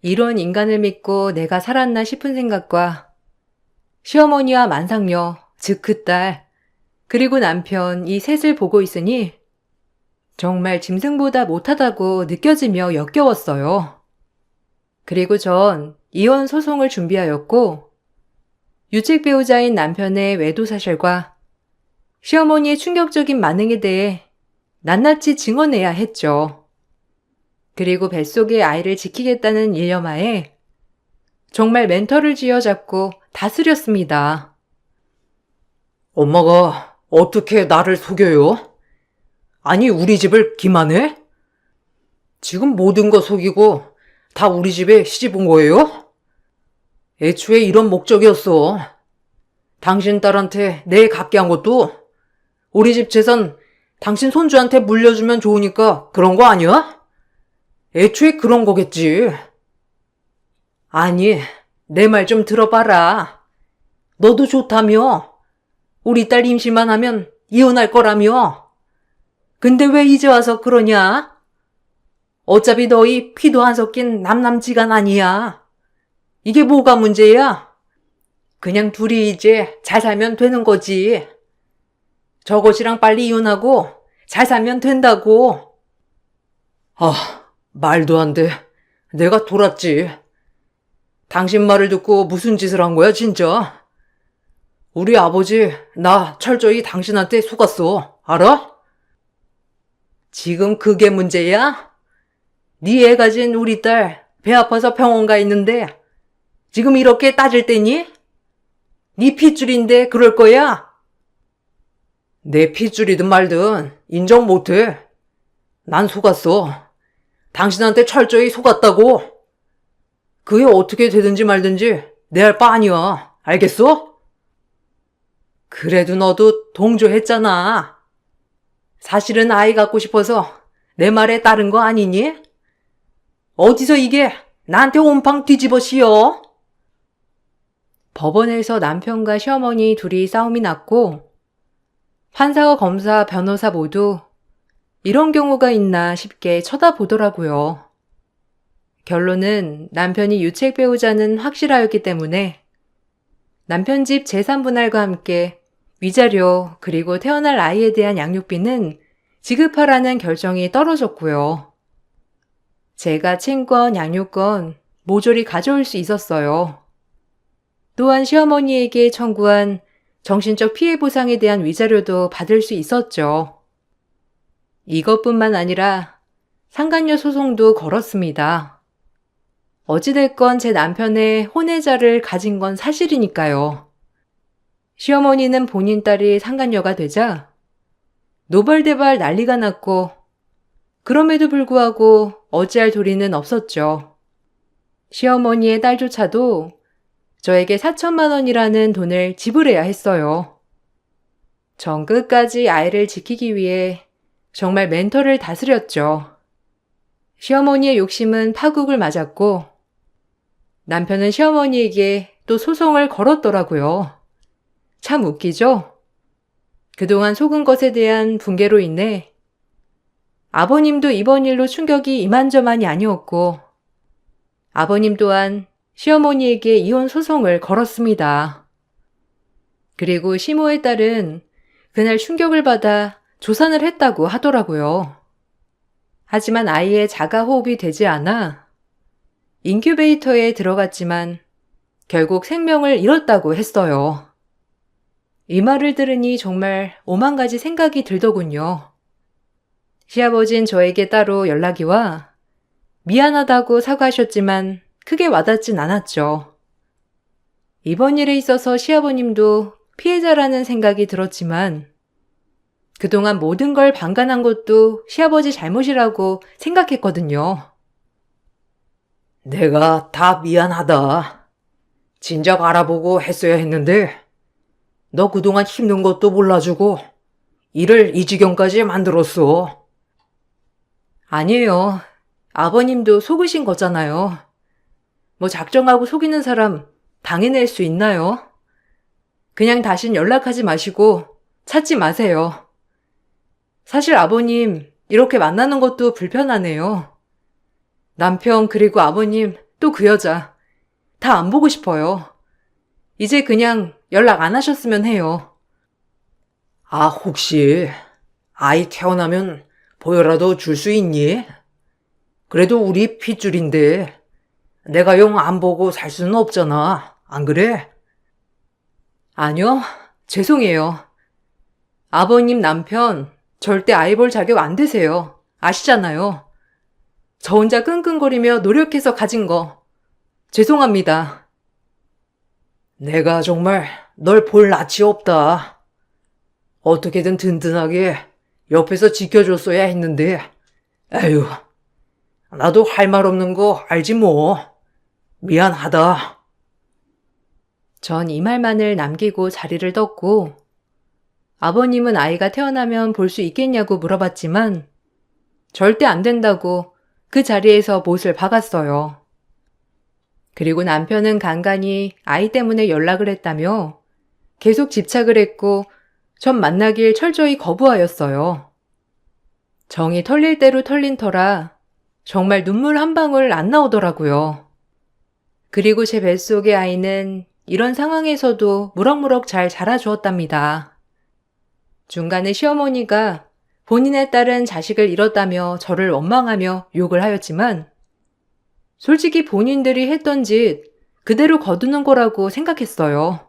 이런 인간을 믿고 내가 살았나 싶은 생각과 시어머니와 만삭녀, 즉 그 딸, 그리고 남편 이 셋을 보고 있으니 정말 짐승보다 못하다고 느껴지며 역겨웠어요. 그리고 전 이혼 소송을 준비하였고 유책 배우자인 남편의 외도 사실과 시어머니의 충격적인 반응에 대해 낱낱이 증언해야 했죠. 그리고 뱃속의 아이를 지키겠다는 일념하에 정말 멘털을 쥐어잡고 다스렸습니다. 엄마가 어떻게 나를 속여요? 아니, 우리 집을 기만해? 지금 모든 거 속이고 다 우리 집에 시집 온 거예요? 애초에 이런 목적이었어. 당신 딸한테 내 갖게 한 것도 우리 집 재산 당신 손주한테 물려주면 좋으니까 그런 거 아니야? 애초에 그런 거겠지. 아니, 내 말 좀 들어봐라. 너도 좋다며. 우리 딸 임신만 하면 이혼할 거라며. 근데 왜 이제 와서 그러냐? 어차피 너희 피도 안 섞인 남남지간 아니야. 이게 뭐가 문제야? 그냥 둘이 이제 잘 살면 되는 거지. 저것이랑 빨리 이혼하고 잘 살면 된다고. 아, 말도 안 돼. 내가 돌았지. 당신 말을 듣고 무슨 짓을 한 거야, 진짜? 우리 아버지, 나 철저히 당신한테 속았어. 알아? 지금 그게 문제야? 네 애 가진 우리 딸 배 아파서 병원 가 있는데 지금 이렇게 따질 때니? 네 핏줄인데 그럴 거야? 내 핏줄이든 말든 인정 못해. 난 속았어. 당신한테 철저히 속았다고. 그게 어떻게 되든지 말든지 내 할 바 아니야. 알겠어? 그래도 너도 동조했잖아. 사실은 아이 갖고 싶어서 내 말에 따른 거 아니니? 어디서 이게 나한테 온팡 뒤집어 씌워? 법원에서 남편과 시어머니 둘이 싸움이 났고 판사와 검사, 변호사 모두 이런 경우가 있나 싶게 쳐다보더라고요. 결론은 남편이 유책 배우자는 확실하였기 때문에 남편 집 재산 분할과 함께 위자료 그리고 태어날 아이에 대한 양육비는 지급하라는 결정이 떨어졌고요. 제가 친권, 양육권 모조리 가져올 수 있었어요. 또한 시어머니에게 청구한 정신적 피해 보상에 대한 위자료도 받을 수 있었죠. 이것뿐만 아니라 상간녀 소송도 걸었습니다. 어찌됐건 제 남편의 혼외자를 가진 건 사실이니까요. 시어머니는 본인 딸이 상간녀가 되자 노발대발 난리가 났고 그럼에도 불구하고 어찌할 도리는 없었죠. 시어머니의 딸조차도 저에게 4천만 원이라는 돈을 지불해야 했어요. 전 끝까지 아이를 지키기 위해 정말 멘토를 다스렸죠. 시어머니의 욕심은 파국을 맞았고 남편은 시어머니에게 또 소송을 걸었더라고요. 참 웃기죠? 그동안 속은 것에 대한 붕괴로 인해 아버님도 이번 일로 충격이 이만저만이 아니었고 아버님 또한 시어머니에게 이혼 소송을 걸었습니다. 그리고 시모의 딸은 그날 충격을 받아 조산을 했다고 하더라고요. 하지만 아이의 자가 호흡이 되지 않아 인큐베이터에 들어갔지만 결국 생명을 잃었다고 했어요. 이 말을 들으니 정말 오만 가지 생각이 들더군요. 시아버진 저에게 따로 연락이 와 미안하다고 사과하셨지만 크게 와닿진 않았죠. 이번 일에 있어서 시아버님도 피해자라는 생각이 들었지만 그동안 모든 걸 방관한 것도 시아버지 잘못이라고 생각했거든요. 내가 다 미안하다. 진작 알아보고 했어야 했는데 너 그동안 힘든 것도 몰라주고 일을 이 지경까지 만들었어. 아니에요. 아버님도 속으신 거잖아요. 뭐 작정하고 속이는 사람 당해낼 수 있나요? 그냥 다신 연락하지 마시고 찾지 마세요. 사실 아버님 이렇게 만나는 것도 불편하네요. 남편 그리고 아버님 또 그 여자 다 안 보고 싶어요. 이제 그냥 연락 안 하셨으면 해요. 아, 혹시 아이 태어나면 보여라도 줄 수 있니? 그래도 우리 핏줄인데 내가 영 안 보고 살 수는 없잖아. 안 그래? 아니요. 죄송해요. 아버님 남편 절대 아이 볼 자격 안 되세요. 아시잖아요. 저 혼자 끙끙거리며 노력해서 가진 거. 죄송합니다. 내가 정말 널 볼 낯이 없다. 어떻게든 든든하게 옆에서 지켜줬어야 했는데, 에휴, 나도 할 말 없는 거 알지 뭐. 미안하다. 전 이 말만을 남기고 자리를 떴고, 아버님은 아이가 태어나면 볼 수 있겠냐고 물어봤지만, 절대 안 된다고 그 자리에서 못을 박았어요. 그리고 남편은 간간히 아이 때문에 연락을 했다며 계속 집착을 했고 전 만나길 철저히 거부하였어요. 정이 털릴 대로 털린 터라 정말 눈물 한 방울 안 나오더라고요. 그리고 제 뱃속의 아이는 이런 상황에서도 무럭무럭 잘 자라주었답니다. 중간에 시어머니가 본인의 딸은 자식을 잃었다며 저를 원망하며 욕을 하였지만 솔직히 본인들이 했던 짓 그대로 거두는 거라고 생각했어요.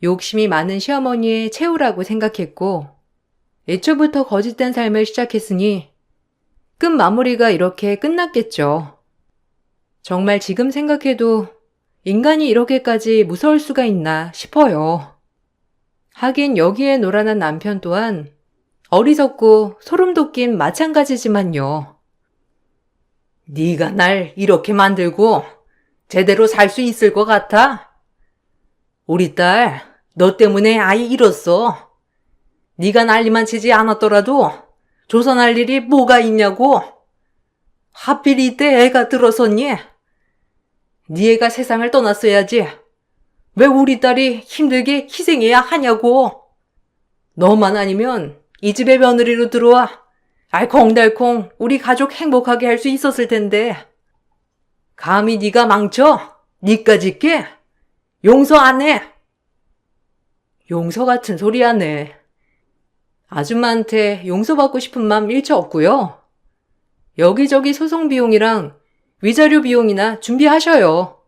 욕심이 많은 시어머니의 최후라고 생각했고 애초부터 거짓된 삶을 시작했으니 끝 마무리가 이렇게 끝났겠죠. 정말 지금 생각해도 인간이 이렇게까지 무서울 수가 있나 싶어요. 하긴 여기에 노란한 남편 또한 어리석고 소름 돋긴 마찬가지지만요. 네가 날 이렇게 만들고 제대로 살 수 있을 것 같아? 우리 딸, 너 때문에 아이 잃었어. 네가 난리만 치지 않았더라도 조선할 일이 뭐가 있냐고. 하필 이때 애가 들어섰니? 네 애가 세상을 떠났어야지. 왜 우리 딸이 힘들게 희생해야 하냐고. 너만 아니면 이 집에 며느리로 들어와 알콩달콩 우리 가족 행복하게 할 수 있었을 텐데. 감히 네가 망쳐? 니까짓 게? 용서 안 해. 용서 같은 소리 하네. 아줌마한테 용서받고 싶은 맘 일체 없고요. 여기저기 소송 비용이랑 위자료 비용이나 준비하셔요.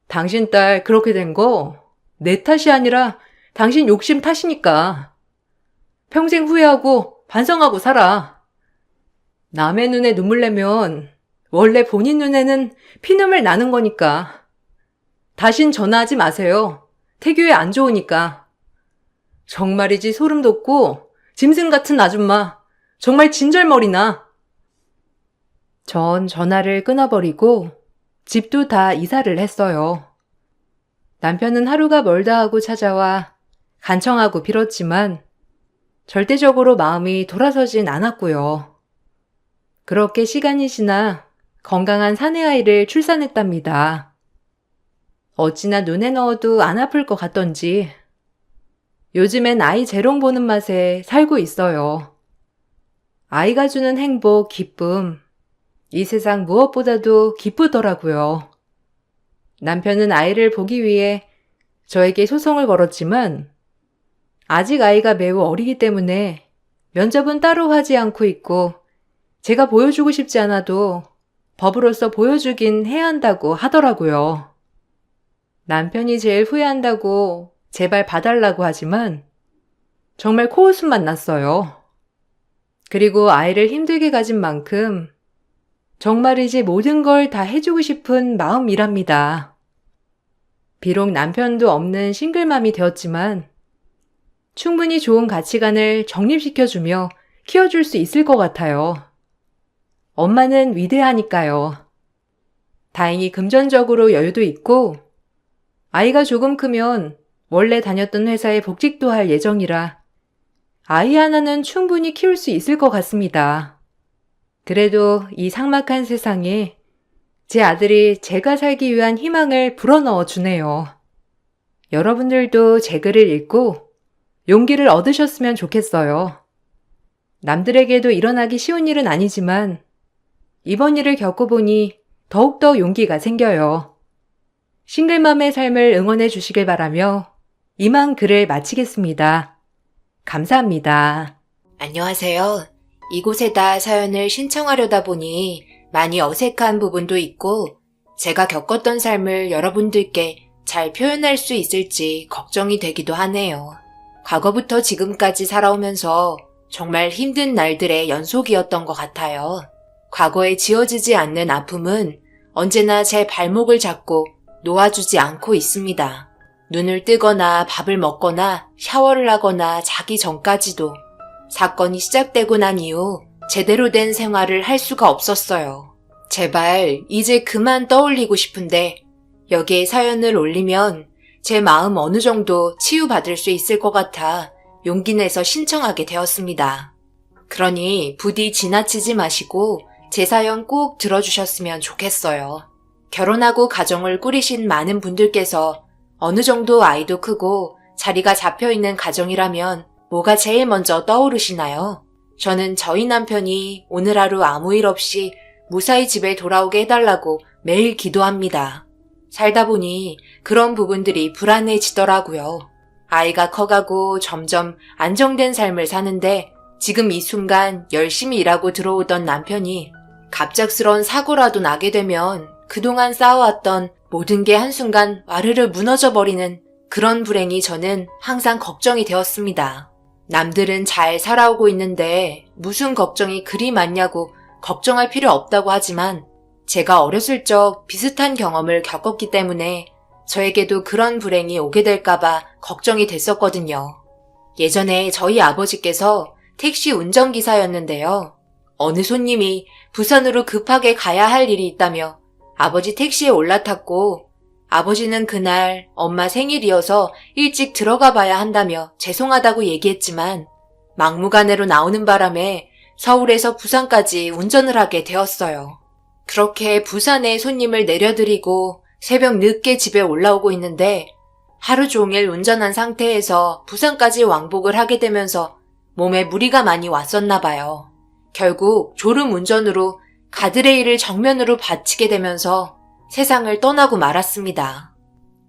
당신 딸 그렇게 된 거 내 탓이 아니라 당신 욕심 탓이니까. 평생 후회하고 반성하고 살아. 남의 눈에 눈물 내면 원래 본인 눈에는 피눈물 나는 거니까. 다신 전화하지 마세요. 태교에 안 좋으니까. 정말이지 소름 돋고 짐승 같은 아줌마. 정말 진절머리나. 전 전화를 끊어버리고 집도 다 이사를 했어요. 남편은 하루가 멀다 하고 찾아와 간청하고 빌었지만 절대적으로 마음이 돌아서진 않았고요. 그렇게 시간이 지나 건강한 사내아이를 출산했답니다. 어찌나 눈에 넣어도 안 아플 것 같던지 요즘엔 아이 재롱 보는 맛에 살고 있어요. 아이가 주는 행복, 기쁨, 이 세상 무엇보다도 기쁘더라고요. 남편은 아이를 보기 위해 저에게 소송을 걸었지만 아직 아이가 매우 어리기 때문에 면접은 따로 하지 않고 있고 제가 보여주고 싶지 않아도 법으로서 보여주긴 해야 한다고 하더라고요. 남편이 제일 후회한다고 제발 봐달라고 하지만 정말 코웃음만 났어요. 그리고 아이를 힘들게 가진 만큼 정말이지 모든 걸 다 해주고 싶은 마음이랍니다. 비록 남편도 없는 싱글맘이 되었지만 충분히 좋은 가치관을 정립시켜주며 키워줄 수 있을 것 같아요. 엄마는 위대하니까요. 다행히 금전적으로 여유도 있고 아이가 조금 크면 원래 다녔던 회사에 복직도 할 예정이라 아이 하나는 충분히 키울 수 있을 것 같습니다. 그래도 이 삭막한 세상에 제 아들이 제가 살기 위한 희망을 불어넣어 주네요. 여러분들도 제 글을 읽고 용기를 얻으셨으면 좋겠어요. 남들에게도 일어나기 쉬운 일은 아니지만 이번 일을 겪어보니 더욱더 용기가 생겨요. 싱글맘의 삶을 응원해 주시길 바라며 이만 글을 마치겠습니다. 감사합니다. 안녕하세요. 이곳에다 사연을 신청하려다 보니 많이 어색한 부분도 있고 제가 겪었던 삶을 여러분들께 잘 표현할 수 있을지 걱정이 되기도 하네요. 과거부터 지금까지 살아오면서 정말 힘든 날들의 연속이었던 것 같아요. 과거에 지워지지 않는 아픔은 언제나 제 발목을 잡고 놓아주지 않고 있습니다. 눈을 뜨거나 밥을 먹거나 샤워를 하거나 자기 전까지도 사건이 시작되고 난 이후 제대로 된 생활을 할 수가 없었어요. 제발 이제 그만 떠올리고 싶은데 여기에 사연을 올리면 제 마음 어느 정도 치유받을 수 있을 것 같아 용기 내서 신청하게 되었습니다. 그러니 부디 지나치지 마시고 제 사연 꼭 들어주셨으면 좋겠어요. 결혼하고 가정을 꾸리신 많은 분들께서 어느 정도 아이도 크고 자리가 잡혀있는 가정이라면 뭐가 제일 먼저 떠오르시나요? 저는 저희 남편이 오늘 하루 아무 일 없이 무사히 집에 돌아오게 해달라고 매일 기도합니다. 살다 보니 그런 부분들이 불안해지더라고요. 아이가 커가고 점점 안정된 삶을 사는데 지금 이 순간 열심히 일하고 들어오던 남편이 갑작스런 사고라도 나게 되면 그동안 쌓아왔던 모든 게 한순간 와르르 무너져버리는 그런 불행이 저는 항상 걱정이 되었습니다. 남들은 잘 살아오고 있는데 무슨 걱정이 그리 많냐고 걱정할 필요 없다고 하지만 제가 어렸을 적 비슷한 경험을 겪었기 때문에 저에게도 그런 불행이 오게 될까봐 걱정이 됐었거든요. 예전에 저희 아버지께서 택시 운전기사였는데요. 어느 손님이 부산으로 급하게 가야 할 일이 있다며 아버지 택시에 올라탔고 아버지는 그날 엄마 생일이어서 일찍 들어가 봐야 한다며 죄송하다고 얘기했지만 막무가내로 나오는 바람에 서울에서 부산까지 운전을 하게 되었어요. 그렇게 부산에 손님을 내려드리고 새벽 늦게 집에 올라오고 있는데 하루 종일 운전한 상태에서 부산까지 왕복을 하게 되면서 몸에 무리가 많이 왔었나 봐요. 결국 졸음 운전으로 가드레일을 정면으로 받치게 되면서 세상을 떠나고 말았습니다.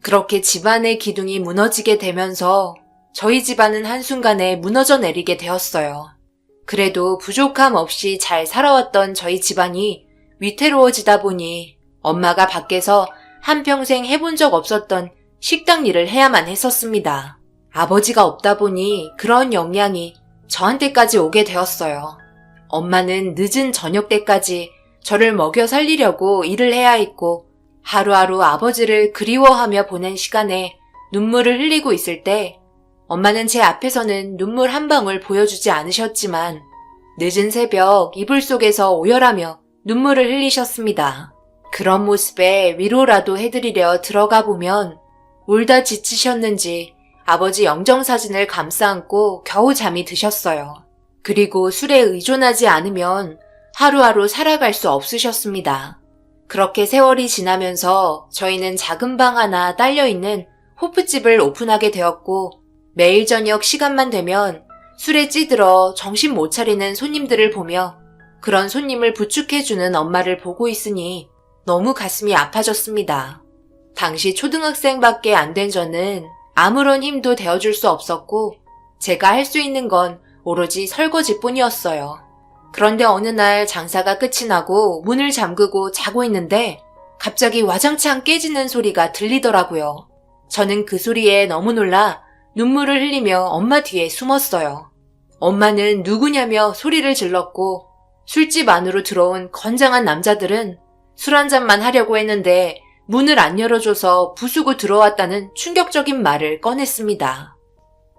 그렇게 집안의 기둥이 무너지게 되면서 저희 집안은 한순간에 무너져 내리게 되었어요. 그래도 부족함 없이 잘 살아왔던 저희 집안이 위태로워지다 보니 엄마가 밖에서 한평생 해본 적 없었던 식당 일을 해야만 했었습니다. 아버지가 없다 보니 그런 영향이 저한테까지 오게 되었어요. 엄마는 늦은 저녁 때까지 저를 먹여 살리려고 일을 해야 했고 하루하루 아버지를 그리워하며 보낸 시간에 눈물을 흘리고 있을 때 엄마는 제 앞에서는 눈물 한 방울 보여주지 않으셨지만 늦은 새벽 이불 속에서 오열하며 눈물을 흘리셨습니다. 그런 모습에 위로라도 해드리려 들어가 보면 울다 지치셨는지 아버지 영정사진을 감싸 안고 겨우 잠이 드셨어요. 그리고 술에 의존하지 않으면 하루하루 살아갈 수 없으셨습니다. 그렇게 세월이 지나면서 저희는 작은 방 하나 딸려있는 호프집을 오픈하게 되었고 매일 저녁 시간만 되면 술에 찌들어 정신 못 차리는 손님들을 보며 그런 손님을 부축해주는 엄마를 보고 있으니 너무 가슴이 아파졌습니다. 당시 초등학생밖에 안 된 저는 아무런 힘도 되어줄 수 없었고 제가 할 수 있는 건 오로지 설거지뿐이었어요. 그런데 어느 날 장사가 끝이 나고 문을 잠그고 자고 있는데 갑자기 와장창 깨지는 소리가 들리더라고요. 저는 그 소리에 너무 놀라 눈물을 흘리며 엄마 뒤에 숨었어요. 엄마는 누구냐며 소리를 질렀고 술집 안으로 들어온 건장한 남자들은 술 한 잔만 하려고 했는데 문을 안 열어줘서 부수고 들어왔다는 충격적인 말을 꺼냈습니다.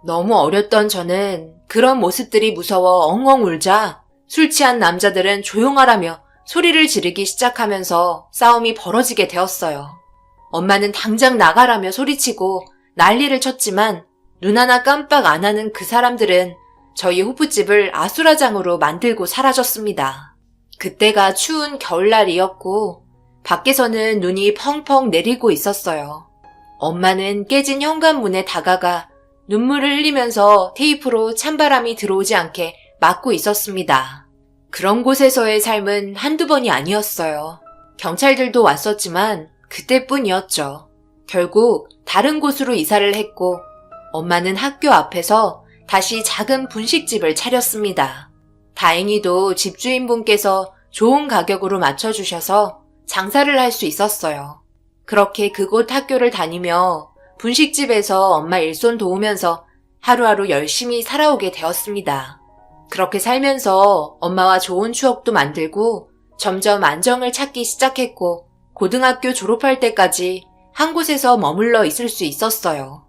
너무 어렸던 저는 그런 모습들이 무서워 엉엉 울자 술 취한 남자들은 조용하라며 소리를 지르기 시작하면서 싸움이 벌어지게 되었어요. 엄마는 당장 나가라며 소리치고 난리를 쳤지만 눈 하나 깜빡 안 하는 그 사람들은 저희 호프집을 아수라장으로 만들고 사라졌습니다. 그때가 추운 겨울날이었고 밖에서는 눈이 펑펑 내리고 있었어요. 엄마는 깨진 현관문에 다가가 눈물을 흘리면서 테이프로 찬바람이 들어오지 않게 막고 있었습니다. 그런 곳에서의 삶은 한두 번이 아니었어요. 경찰들도 왔었지만 그때뿐이었죠. 결국 다른 곳으로 이사를 했고 엄마는 학교 앞에서 다시 작은 분식집을 차렸습니다. 다행히도 집주인분께서 좋은 가격으로 맞춰주셔서 장사를 할 수 있었어요. 그렇게 그곳 학교를 다니며 분식집에서 엄마 일손 도우면서 하루하루 열심히 살아오게 되었습니다. 그렇게 살면서 엄마와 좋은 추억도 만들고 점점 안정을 찾기 시작했고 고등학교 졸업할 때까지 한 곳에서 머물러 있을 수 있었어요.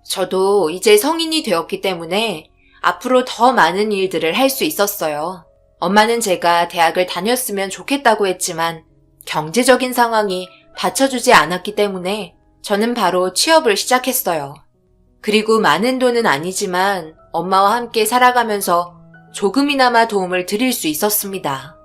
저도 이제 성인이 되었기 때문에 앞으로 더 많은 일들을 할 수 있었어요. 엄마는 제가 대학을 다녔으면 좋겠다고 했지만 경제적인 상황이 받쳐주지 않았기 때문에 저는 바로 취업을 시작했어요. 그리고 많은 돈은 아니지만 엄마와 함께 살아가면서 조금이나마 도움을 드릴 수 있었습니다.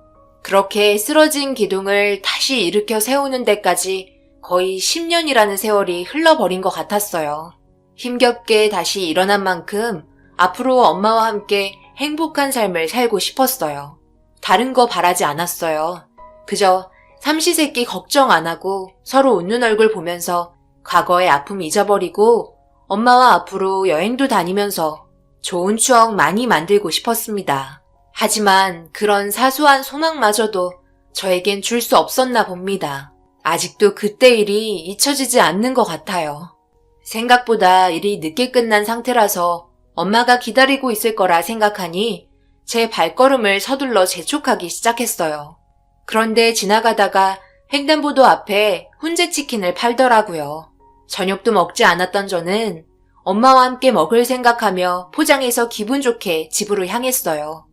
그렇게 쓰러진 기둥을 다시 일으켜 세우는 데까지 거의 10년이라는 세월이 흘러버린 것 같았어요. 힘겹게 다시 일어난 만큼 앞으로 엄마와 함께 행복한 삶을 살고 싶었어요. 다른 거 바라지 않았어요. 그저 삼시세끼 걱정 안 하고 서로 웃는 얼굴 보면서 과거의 아픔 잊어버리고 엄마와 앞으로 여행도 다니면서 좋은 추억 많이 만들고 싶었습니다. 하지만 그런 사소한 소망마저도 저에겐 줄 수 없었나 봅니다. 아직도 그때 일이 잊혀지지 않는 것 같아요. 생각보다 일이 늦게 끝난 상태라서 엄마가 기다리고 있을 거라 생각하니 제 발걸음을 서둘러 재촉하기 시작했어요. 그런데 지나가다가 횡단보도 앞에 훈제치킨을 팔더라고요. 저녁도 먹지 않았던 저는 엄마와 함께 먹을 생각하며 포장해서 기분 좋게 집으로 향했어요.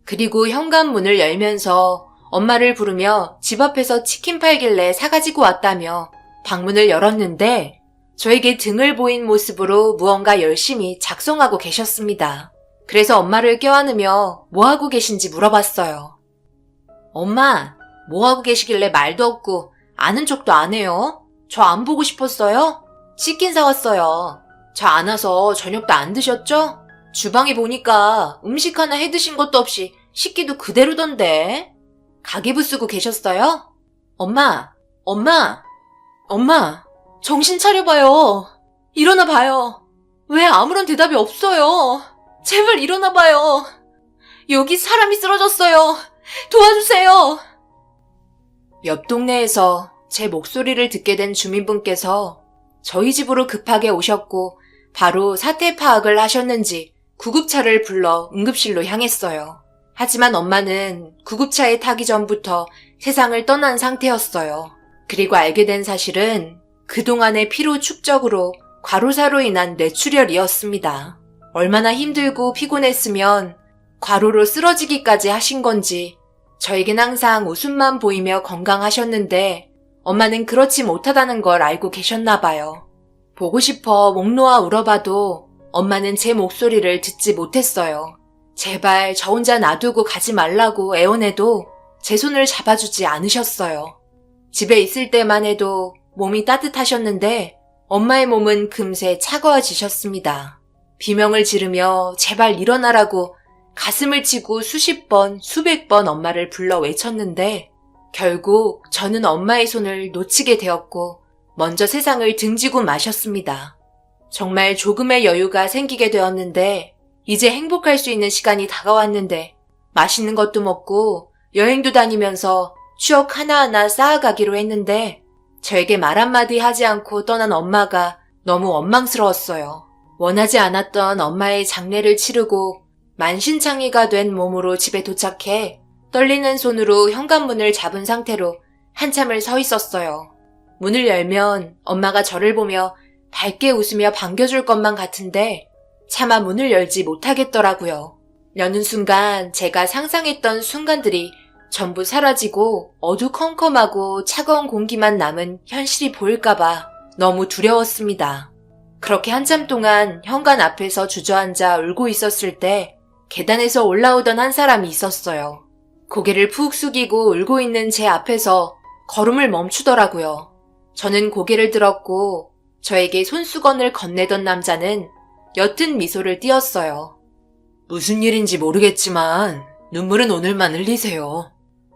그리고 현관문을 열면서 엄마를 부르며 집 앞에서 치킨 팔길래 사가지고 왔다며 방문을 열었는데 저에게 등을 보인 모습으로 무언가 열심히 작성하고 계셨습니다. 그래서 엄마를 껴안으며 뭐하고 계신지 물어봤어요. 엄마, 뭐하고 계시길래 말도 없고 아는 척도 안 해요? 저 안 보고 싶었어요? 치킨 사왔어요. 저 안 와서 저녁도 안 드셨죠? 주방에 보니까 음식 하나 해 드신 것도 없이 식기도 그대로던데. 가계부 쓰고 계셨어요? 엄마, 정신 차려봐요. 일어나 봐요. 왜 아무런 대답이 없어요? 제발 일어나 봐요. 여기 사람이 쓰러졌어요. 도와주세요. 옆 동네에서 제 목소리를 듣게 된 주민분께서 저희 집으로 급하게 오셨고 바로 사태 파악을 하셨는지 구급차를 불러 응급실로 향했어요. 하지만 엄마는 구급차에 타기 전부터 세상을 떠난 상태였어요. 그리고 알게 된 사실은 그동안의 피로 축적으로 과로사로 인한 뇌출혈이었습니다. 얼마나 힘들고 피곤했으면 과로로 쓰러지기까지 하신 건지 저에겐 항상 웃음만 보이며 건강하셨는데 엄마는 그렇지 못하다는 걸 알고 계셨나 봐요. 보고 싶어 목 놓아 울어봐도 엄마는 제 목소리를 듣지 못했어요. 제발 저 혼자 놔두고 가지 말라고 애원해도 제 손을 잡아주지 않으셨어요. 집에 있을 때만 해도 몸이 따뜻하셨는데 엄마의 몸은 금세 차가워지셨습니다. 비명을 지르며 제발 일어나라고 가슴을 치고 수십 번, 수백 번 엄마를 불러 외쳤는데 결국 저는 엄마의 손을 놓치게 되었고 먼저 세상을 등지고 마셨습니다. 정말 조금의 여유가 생기게 되었는데 이제 행복할 수 있는 시간이 다가왔는데 맛있는 것도 먹고 여행도 다니면서 추억 하나하나 쌓아가기로 했는데 저에게 말 한마디 하지 않고 떠난 엄마가 너무 원망스러웠어요. 원하지 않았던 엄마의 장례를 치르고 만신창이가 된 몸으로 집에 도착해 떨리는 손으로 현관문을 잡은 상태로 한참을 서 있었어요. 문을 열면 엄마가 저를 보며 밝게 웃으며 반겨줄 것만 같은데 차마 문을 열지 못하겠더라고요. 여는 순간 제가 상상했던 순간들이 전부 사라지고 어두컴컴하고 차가운 공기만 남은 현실이 보일까봐 너무 두려웠습니다. 그렇게 한참 동안 현관 앞에서 주저앉아 울고 있었을 때 계단에서 올라오던 한 사람이 있었어요. 고개를 푹 숙이고 울고 있는 제 앞에서 걸음을 멈추더라고요. 저는 고개를 들었고 저에게 손수건을 건네던 남자는 옅은 미소를 띄었어요. 무슨 일인지 모르겠지만 눈물은 오늘만 흘리세요.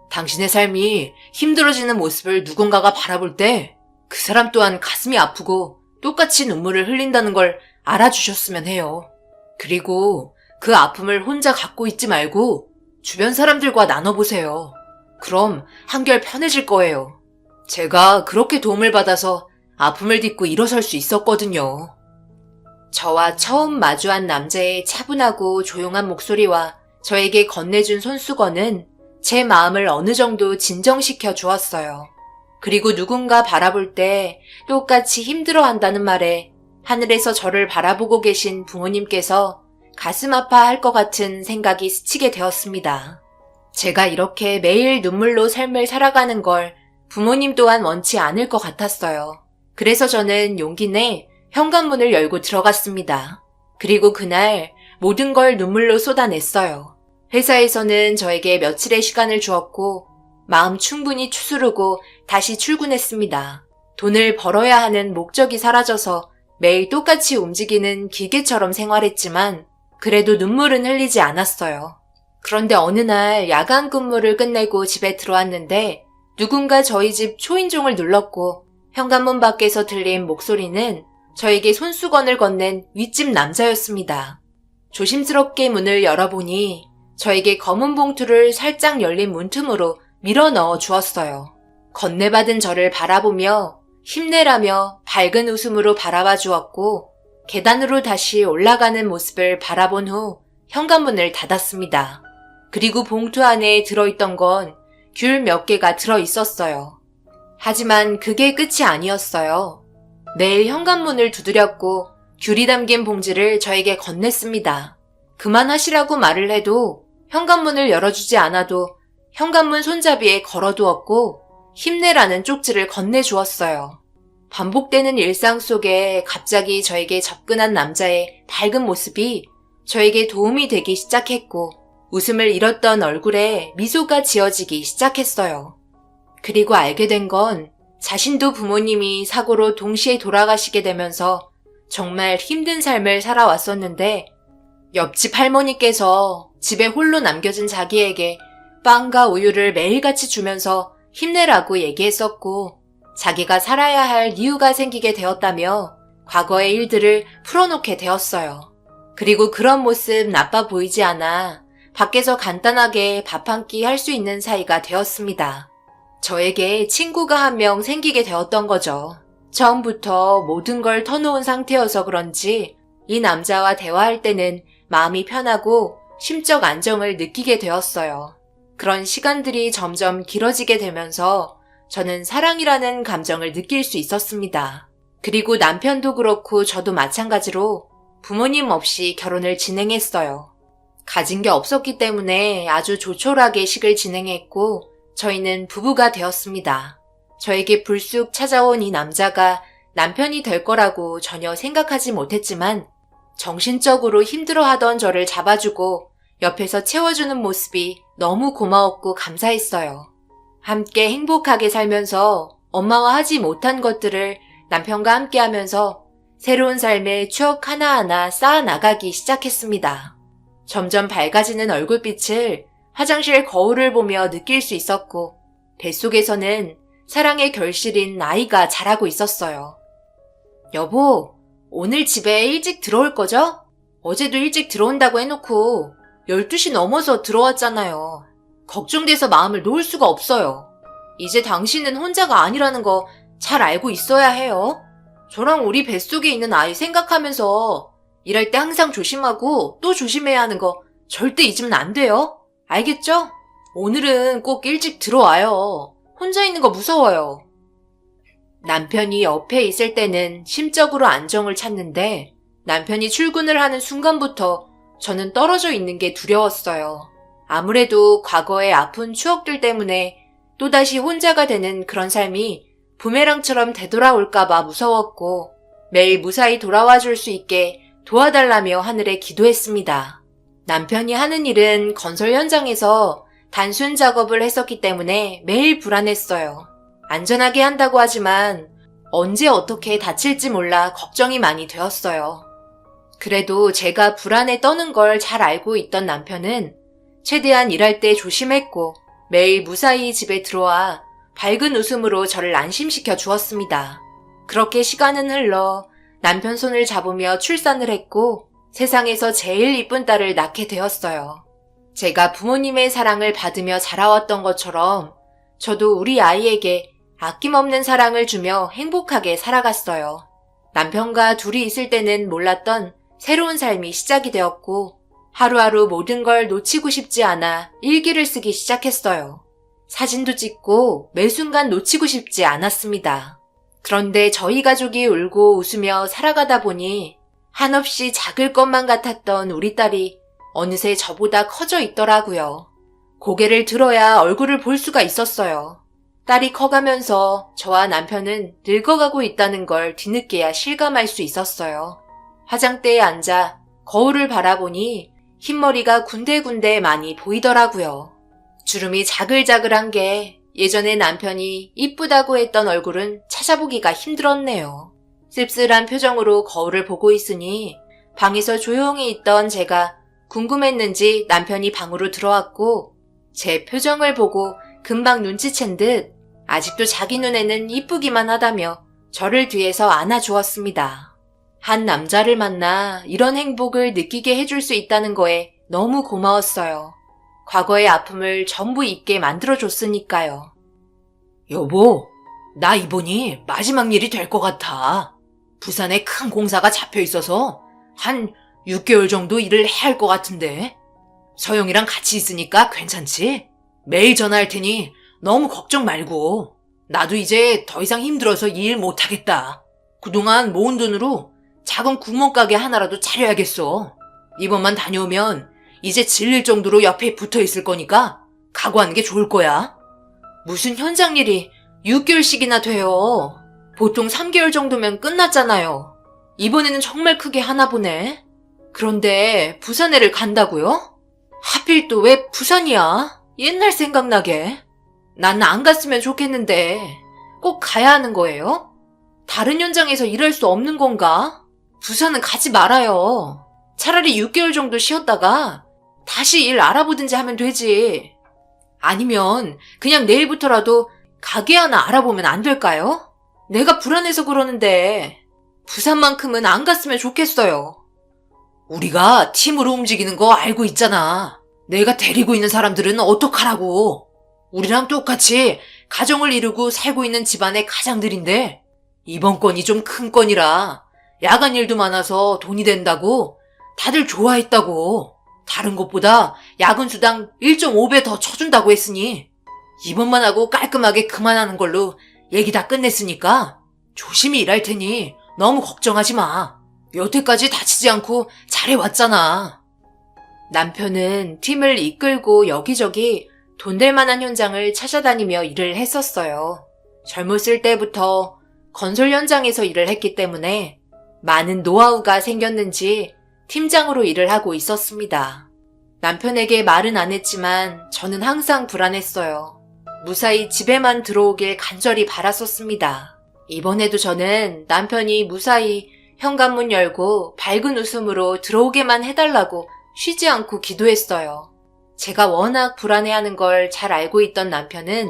당신의 삶이 힘들어지는 모습을 누군가가 바라볼 때 그 사람 또한 가슴이 아프고 똑같이 눈물을 흘린다는 걸 알아주셨으면 해요. 그리고 그 아픔을 혼자 갖고 있지 말고 주변 사람들과 나눠보세요. 그럼 한결 편해질 거예요. 제가 그렇게 도움을 받아서 아픔을 딛고 일어설 수 있었거든요. 저와 처음 마주한 남자의 차분하고 조용한 목소리와 저에게 건네준 손수건은 제 마음을 어느 정도 진정시켜 주었어요. 그리고 누군가 바라볼 때 똑같이 힘들어한다는 말에 하늘에서 저를 바라보고 계신 부모님께서 가슴 아파할 것 같은 생각이 스치게 되었습니다. 제가 이렇게 매일 눈물로 삶을 살아가는 걸 부모님 또한 원치 않을 것 같았어요. 그래서 저는 용기 내 현관문을 열고 들어갔습니다. 그리고 그날 모든 걸 눈물로 쏟아냈어요. 회사에서는 저에게 며칠의 시간을 주었고 마음 충분히 추스르고 다시 출근했습니다. 돈을 벌어야 하는 목적이 사라져서 매일 똑같이 움직이는 기계처럼 생활했지만 그래도 눈물은 흘리지 않았어요. 그런데 어느 날 야간 근무를 끝내고 집에 들어왔는데 누군가 저희 집 초인종을 눌렀고 현관문 밖에서 들린 목소리는 저에게 손수건을 건넨 윗집 남자였습니다. 조심스럽게 문을 열어보니 저에게 검은 봉투를 살짝 열린 문틈으로 밀어 넣어 주었어요. 건네받은 저를 바라보며 힘내라며 밝은 웃음으로 바라봐 주었고 계단으로 다시 올라가는 모습을 바라본 후 현관문을 닫았습니다. 그리고 봉투 안에 들어있던 건 귤 몇 개가 들어있었어요. 하지만 그게 끝이 아니었어요. 내일 현관문을 두드렸고 귤이 담긴 봉지를 저에게 건넸습니다. 그만하시라고 말을 해도 현관문을 열어주지 않아도 현관문 손잡이에 걸어두었고 힘내라는 쪽지를 건네주었어요. 반복되는 일상 속에 갑자기 저에게 접근한 남자의 밝은 모습이 저에게 도움이 되기 시작했고 웃음을 잃었던 얼굴에 미소가 지어지기 시작했어요. 그리고 알게 된 건 자신도 부모님이 사고로 동시에 돌아가시게 되면서 정말 힘든 삶을 살아왔었는데 옆집 할머니께서 집에 홀로 남겨진 자기에게 빵과 우유를 매일같이 주면서 힘내라고 얘기했었고 자기가 살아야 할 이유가 생기게 되었다며 과거의 일들을 풀어놓게 되었어요. 그리고 그런 모습 나빠 보이지 않아 밖에서 간단하게 밥 한 끼 할 수 있는 사이가 되었습니다. 저에게 친구가 한 명 생기게 되었던 거죠. 처음부터 모든 걸 터놓은 상태여서 그런지 이 남자와 대화할 때는 마음이 편하고 심적 안정을 느끼게 되었어요. 그런 시간들이 점점 길어지게 되면서 저는 사랑이라는 감정을 느낄 수 있었습니다. 그리고 남편도 그렇고 저도 마찬가지로 부모님 없이 결혼을 진행했어요. 가진 게 없었기 때문에 아주 조촐하게 식을 진행했고 저희는 부부가 되었습니다. 저에게 불쑥 찾아온 이 남자가 남편이 될 거라고 전혀 생각하지 못했지만 정신적으로 힘들어하던 저를 잡아주고 옆에서 채워주는 모습이 너무 고마웠고 감사했어요. 함께 행복하게 살면서 엄마와 하지 못한 것들을 남편과 함께 하면서 새로운 삶의 추억 하나하나 쌓아나가기 시작했습니다. 점점 밝아지는 얼굴빛을 화장실 거울을 보며 느낄 수 있었고 뱃속에서는 사랑의 결실인 아이가 자라고 있었어요. 여보, 오늘 집에 일찍 들어올 거죠? 어제도 일찍 들어온다고 해놓고 12시 넘어서 들어왔잖아요. 걱정돼서 마음을 놓을 수가 없어요. 이제 당신은 혼자가 아니라는 거 잘 알고 있어야 해요. 저랑 우리 뱃속에 있는 아이 생각하면서 일할 때 항상 조심하고 또 조심해야 하는 거 절대 잊으면 안 돼요. 알겠죠? 오늘은 꼭 일찍 들어와요. 혼자 있는 거 무서워요. 남편이 옆에 있을 때는 심적으로 안정을 찾는데 남편이 출근을 하는 순간부터 저는 떨어져 있는 게 두려웠어요. 아무래도 과거의 아픈 추억들 때문에 또다시 혼자가 되는 그런 삶이 부메랑처럼 되돌아올까봐 무서웠고 매일 무사히 돌아와 줄 수 있게 도와달라며 하늘에 기도했습니다. 남편이 하는 일은 건설 현장에서 단순 작업을 했었기 때문에 매일 불안했어요. 안전하게 한다고 하지만 언제 어떻게 다칠지 몰라 걱정이 많이 되었어요. 그래도 제가 불안에 떠는 걸 잘 알고 있던 남편은 최대한 일할 때 조심했고 매일 무사히 집에 들어와 밝은 웃음으로 저를 안심시켜 주었습니다. 그렇게 시간은 흘러 남편 손을 잡으며 출산을 했고 세상에서 제일 이쁜 딸을 낳게 되었어요. 제가 부모님의 사랑을 받으며 자라왔던 것처럼 저도 우리 아이에게 아낌없는 사랑을 주며 행복하게 살아갔어요. 남편과 둘이 있을 때는 몰랐던 새로운 삶이 시작이 되었고 하루하루 모든 걸 놓치고 싶지 않아 일기를 쓰기 시작했어요. 사진도 찍고 매 순간 놓치고 싶지 않았습니다. 그런데 저희 가족이 울고 웃으며 살아가다 보니 한없이 작을 것만 같았던 우리 딸이 어느새 저보다 커져 있더라고요. 고개를 들어야 얼굴을 볼 수가 있었어요. 딸이 커가면서 저와 남편은 늙어가고 있다는 걸 뒤늦게야 실감할 수 있었어요. 화장대에 앉아 거울을 바라보니 흰머리가 군데군데 많이 보이더라고요. 주름이 자글자글한 게 예전에 남편이 이쁘다고 했던 얼굴은 찾아보기가 힘들었네요. 씁쓸한 표정으로 거울을 보고 있으니 방에서 조용히 있던 제가 궁금했는지 남편이 방으로 들어왔고 제 표정을 보고 금방 눈치챈 듯 아직도 자기 눈에는 이쁘기만 하다며 저를 뒤에서 안아주었습니다. 한 남자를 만나 이런 행복을 느끼게 해줄 수 있다는 거에 너무 고마웠어요. 과거의 아픔을 전부 잊게 만들어줬으니까요. 여보, 나 이번이 마지막 일이 될 것 같아. 부산에 큰 공사가 잡혀 있어서 한 6개월 정도 일을 해야 할 것 같은데. 서영이랑 같이 있으니까 괜찮지? 매일 전화할 테니 너무 걱정 말고. 나도 이제 더 이상 힘들어서 이 일 못하겠다. 그동안 모은 돈으로 작은 구멍가게 하나라도 차려야겠어. 이번만 다녀오면 이제 질릴 정도로 옆에 붙어 있을 거니까 각오하는 게 좋을 거야. 무슨 현장 일이 6개월씩이나 돼요. 보통 3개월 정도면 끝났잖아요. 이번에는 정말 크게 하나 보네. 그런데 부산에를 간다고요? 하필 또 왜 부산이야? 옛날 생각나게. 난 안 갔으면 좋겠는데 꼭 가야 하는 거예요? 다른 현장에서 일할 수 없는 건가? 부산은 가지 말아요. 차라리 6개월 정도 쉬었다가 다시 일 알아보든지 하면 되지. 아니면 그냥 내일부터라도 가게 하나 알아보면 안 될까요? 내가 불안해서 그러는데 부산만큼은 안 갔으면 좋겠어요. 우리가 팀으로 움직이는 거 알고 있잖아. 내가 데리고 있는 사람들은 어떡하라고. 우리랑 똑같이 가정을 이루고 살고 있는 집안의 가장들인데 이번 건이 좀 큰 건이라 야간 일도 많아서 돈이 된다고 다들 좋아했다고. 다른 것보다 야근 수당 1.5배 더 쳐준다고 했으니 이번만 하고 깔끔하게 그만하는 걸로 얘기 다 끝냈으니까 조심히 일할 테니 너무 걱정하지 마. 여태까지 다치지 않고 잘해왔잖아. 남편은 팀을 이끌고 여기저기 돈 될 만한 현장을 찾아다니며 일을 했었어요. 젊었을 때부터 건설 현장에서 일을 했기 때문에 많은 노하우가 생겼는지 팀장으로 일을 하고 있었습니다. 남편에게 말은 안 했지만 저는 항상 불안했어요. 무사히 집에만 들어오길 간절히 바랐었습니다. 이번에도 저는 남편이 무사히 현관문 열고 밝은 웃음으로 들어오게만 해달라고 쉬지 않고 기도했어요. 제가 워낙 불안해하는 걸 잘 알고 있던 남편은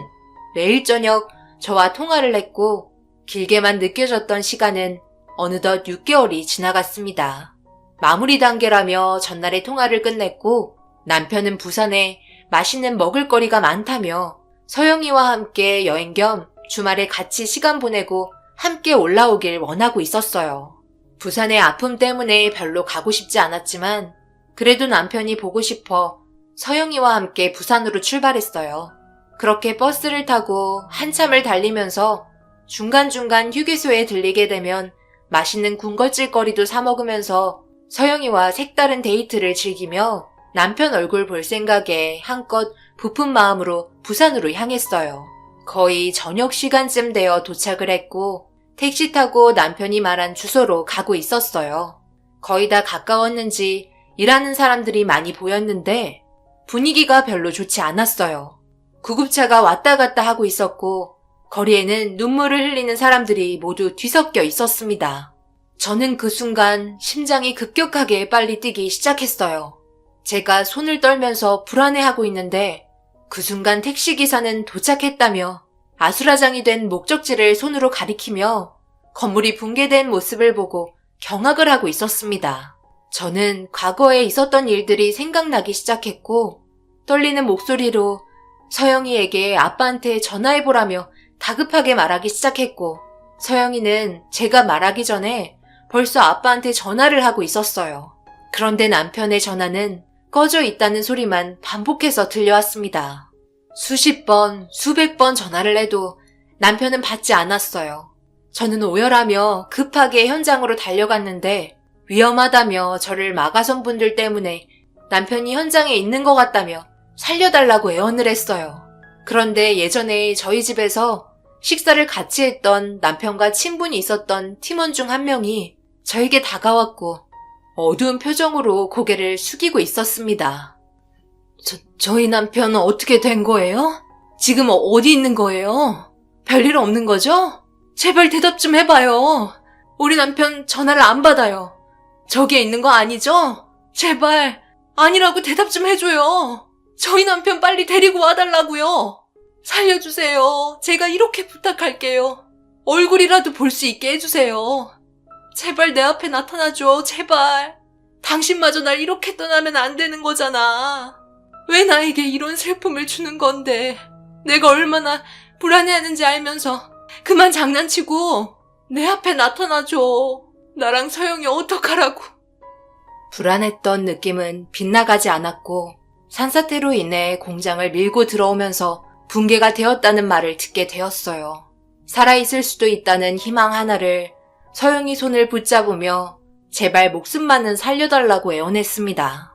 매일 저녁 저와 통화를 했고 길게만 느껴졌던 시간은 어느덧 6개월이 지나갔습니다. 마무리 단계라며 전날에 통화를 끝냈고 남편은 부산에 맛있는 먹을거리가 많다며 서영이와 함께 여행 겸 주말에 같이 시간 보내고 함께 올라오길 원하고 있었어요. 부산의 아픔 때문에 별로 가고 싶지 않았지만 그래도 남편이 보고 싶어 서영이와 함께 부산으로 출발했어요. 그렇게 버스를 타고 한참을 달리면서 중간중간 휴게소에 들리게 되면 맛있는 군것질거리도 사 먹으면서 서영이와 색다른 데이트를 즐기며 남편 얼굴 볼 생각에 한껏 부푼 마음으로 부산으로 향했어요. 거의 저녁 시간쯤 되어 도착을 했고 택시 타고 남편이 말한 주소로 가고 있었어요. 거의 다 가까웠는지 일하는 사람들이 많이 보였는데 분위기가 별로 좋지 않았어요. 구급차가 왔다 갔다 하고 있었고 거리에는 눈물을 흘리는 사람들이 모두 뒤섞여 있었습니다. 저는 그 순간 심장이 급격하게 빨리 뛰기 시작했어요. 제가 손을 떨면서 불안해하고 있는데 그 순간 택시기사는 도착했다며 아수라장이 된 목적지를 손으로 가리키며 건물이 붕괴된 모습을 보고 경악을 하고 있었습니다. 저는 과거에 있었던 일들이 생각나기 시작했고 떨리는 목소리로 서영이에게 아빠한테 전화해보라며 다급하게 말하기 시작했고 서영이는 제가 말하기 전에 벌써 아빠한테 전화를 하고 있었어요. 그런데 남편의 전화는 꺼져 있다는 소리만 반복해서 들려왔습니다. 수십 번, 수백 번 전화를 해도 남편은 받지 않았어요. 저는 오열하며 급하게 현장으로 달려갔는데 위험하다며 저를 막아선 분들 때문에 남편이 현장에 있는 것 같다며 살려달라고 애원을 했어요. 그런데 예전에 저희 집에서 식사를 같이 했던 남편과 친분이 있었던 팀원 중 한 명이 저에게 다가왔고 어두운 표정으로 고개를 숙이고 있었습니다. 저희 남편은 어떻게 된 거예요? 지금 어디 있는 거예요? 별일 없는 거죠? 제발 대답 좀 해봐요. 우리 남편 전화를 안 받아요. 저기에 있는 거 아니죠? 제발 아니라고 대답 좀 해줘요. 저희 남편 빨리 데리고 와달라고요. 살려주세요. 제가 이렇게 부탁할게요. 얼굴이라도 볼 수 있게 해주세요. 제발 내 앞에 나타나줘. 제발. 당신마저 날 이렇게 떠나면 안 되는 거잖아. 왜 나에게 이런 슬픔을 주는 건데. 내가 얼마나 불안해하는지 알면서 그만 장난치고 내 앞에 나타나줘. 나랑 서영이 어떡하라고. 불안했던 느낌은 빗나가지 않았고 산사태로 인해 공장을 밀고 들어오면서 붕괴가 되었다는 말을 듣게 되었어요. 살아있을 수도 있다는 희망 하나를 서영이 손을 붙잡으며 제발 목숨만은 살려달라고 애원했습니다.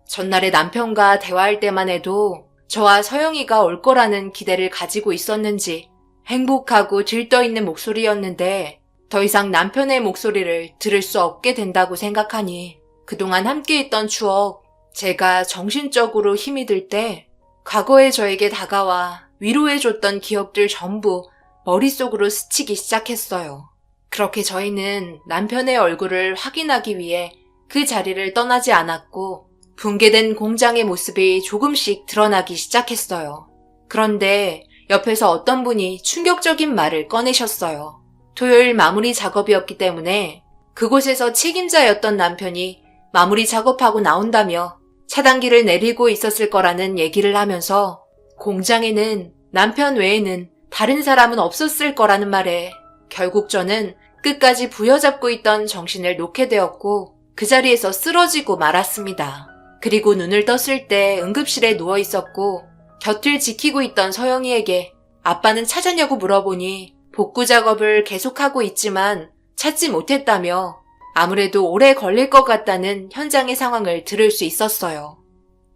전날에 남편과 대화할 때만 해도 저와 서영이가 올 거라는 기대를 가지고 있었는지 행복하고 들떠있는 목소리였는데 더 이상 남편의 목소리를 들을 수 없게 된다고 생각하니 그동안 함께했던 추억, 제가 정신적으로 힘이 들 때 과거에 저에게 다가와 위로해줬던 기억들 전부 머릿속으로 스치기 시작했어요. 그렇게 저희는 남편의 얼굴을 확인하기 위해 그 자리를 떠나지 않았고 붕괴된 공장의 모습이 조금씩 드러나기 시작했어요. 그런데 옆에서 어떤 분이 충격적인 말을 꺼내셨어요. 토요일 마무리 작업이었기 때문에 그곳에서 책임자였던 남편이 마무리 작업하고 나온다며 차단기를 내리고 있었을 거라는 얘기를 하면서 공장에는 남편 외에는 다른 사람은 없었을 거라는 말에 결국 저는 끝까지 부여잡고 있던 정신을 놓게 되었고 그 자리에서 쓰러지고 말았습니다. 그리고 눈을 떴을 때 응급실에 누워 있었고 곁을 지키고 있던 서영이에게 아빠는 찾았냐고 물어보니 복구 작업을 계속하고 있지만 찾지 못했다며 아무래도 오래 걸릴 것 같다는 현장의 상황을 들을 수 있었어요.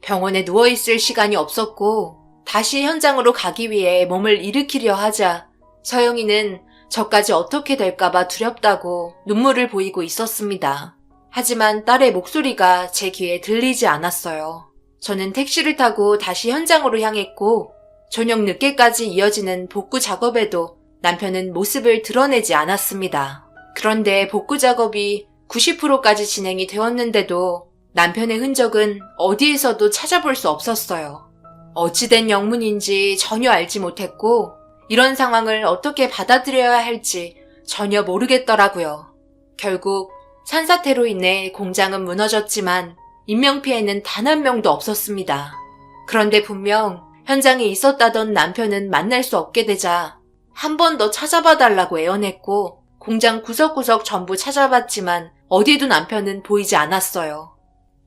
병원에 누워있을 시간이 없었고 다시 현장으로 가기 위해 몸을 일으키려 하자 서영이는 저까지 어떻게 될까봐 두렵다고 눈물을 보이고 있었습니다. 하지만 딸의 목소리가 제 귀에 들리지 않았어요. 저는 택시를 타고 다시 현장으로 향했고 저녁 늦게까지 이어지는 복구 작업에도 남편은 모습을 드러내지 않았습니다. 그런데 복구 작업이 90%까지 진행이 되었는데도 남편의 흔적은 어디에서도 찾아볼 수 없었어요. 어찌된 영문인지 전혀 알지 못했고 이런 상황을 어떻게 받아들여야 할지 전혀 모르겠더라고요. 결국 산사태로 인해 공장은 무너졌지만 인명피해는 단 한 명도 없었습니다. 그런데 분명 현장에 있었다던 남편은 만날 수 없게 되자 한 번 더 찾아봐달라고 애원했고 공장 구석구석 전부 찾아봤지만 어디에도 남편은 보이지 않았어요.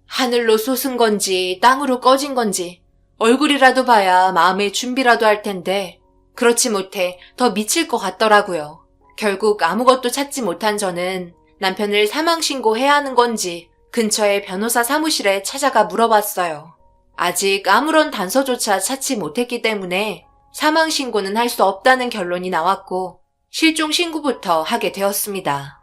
하늘로 솟은 건지 땅으로 꺼진 건지 얼굴이라도 봐야 마음의 준비라도 할 텐데 그렇지 못해 더 미칠 것 같더라고요. 결국 아무것도 찾지 못한 저는 남편을 사망신고해야 하는 건지 근처의 변호사 사무실에 찾아가 물어봤어요. 아직 아무런 단서조차 찾지 못했기 때문에 사망 신고는 할 수 없다는 결론이 나왔고 실종 신고부터 하게 되었습니다.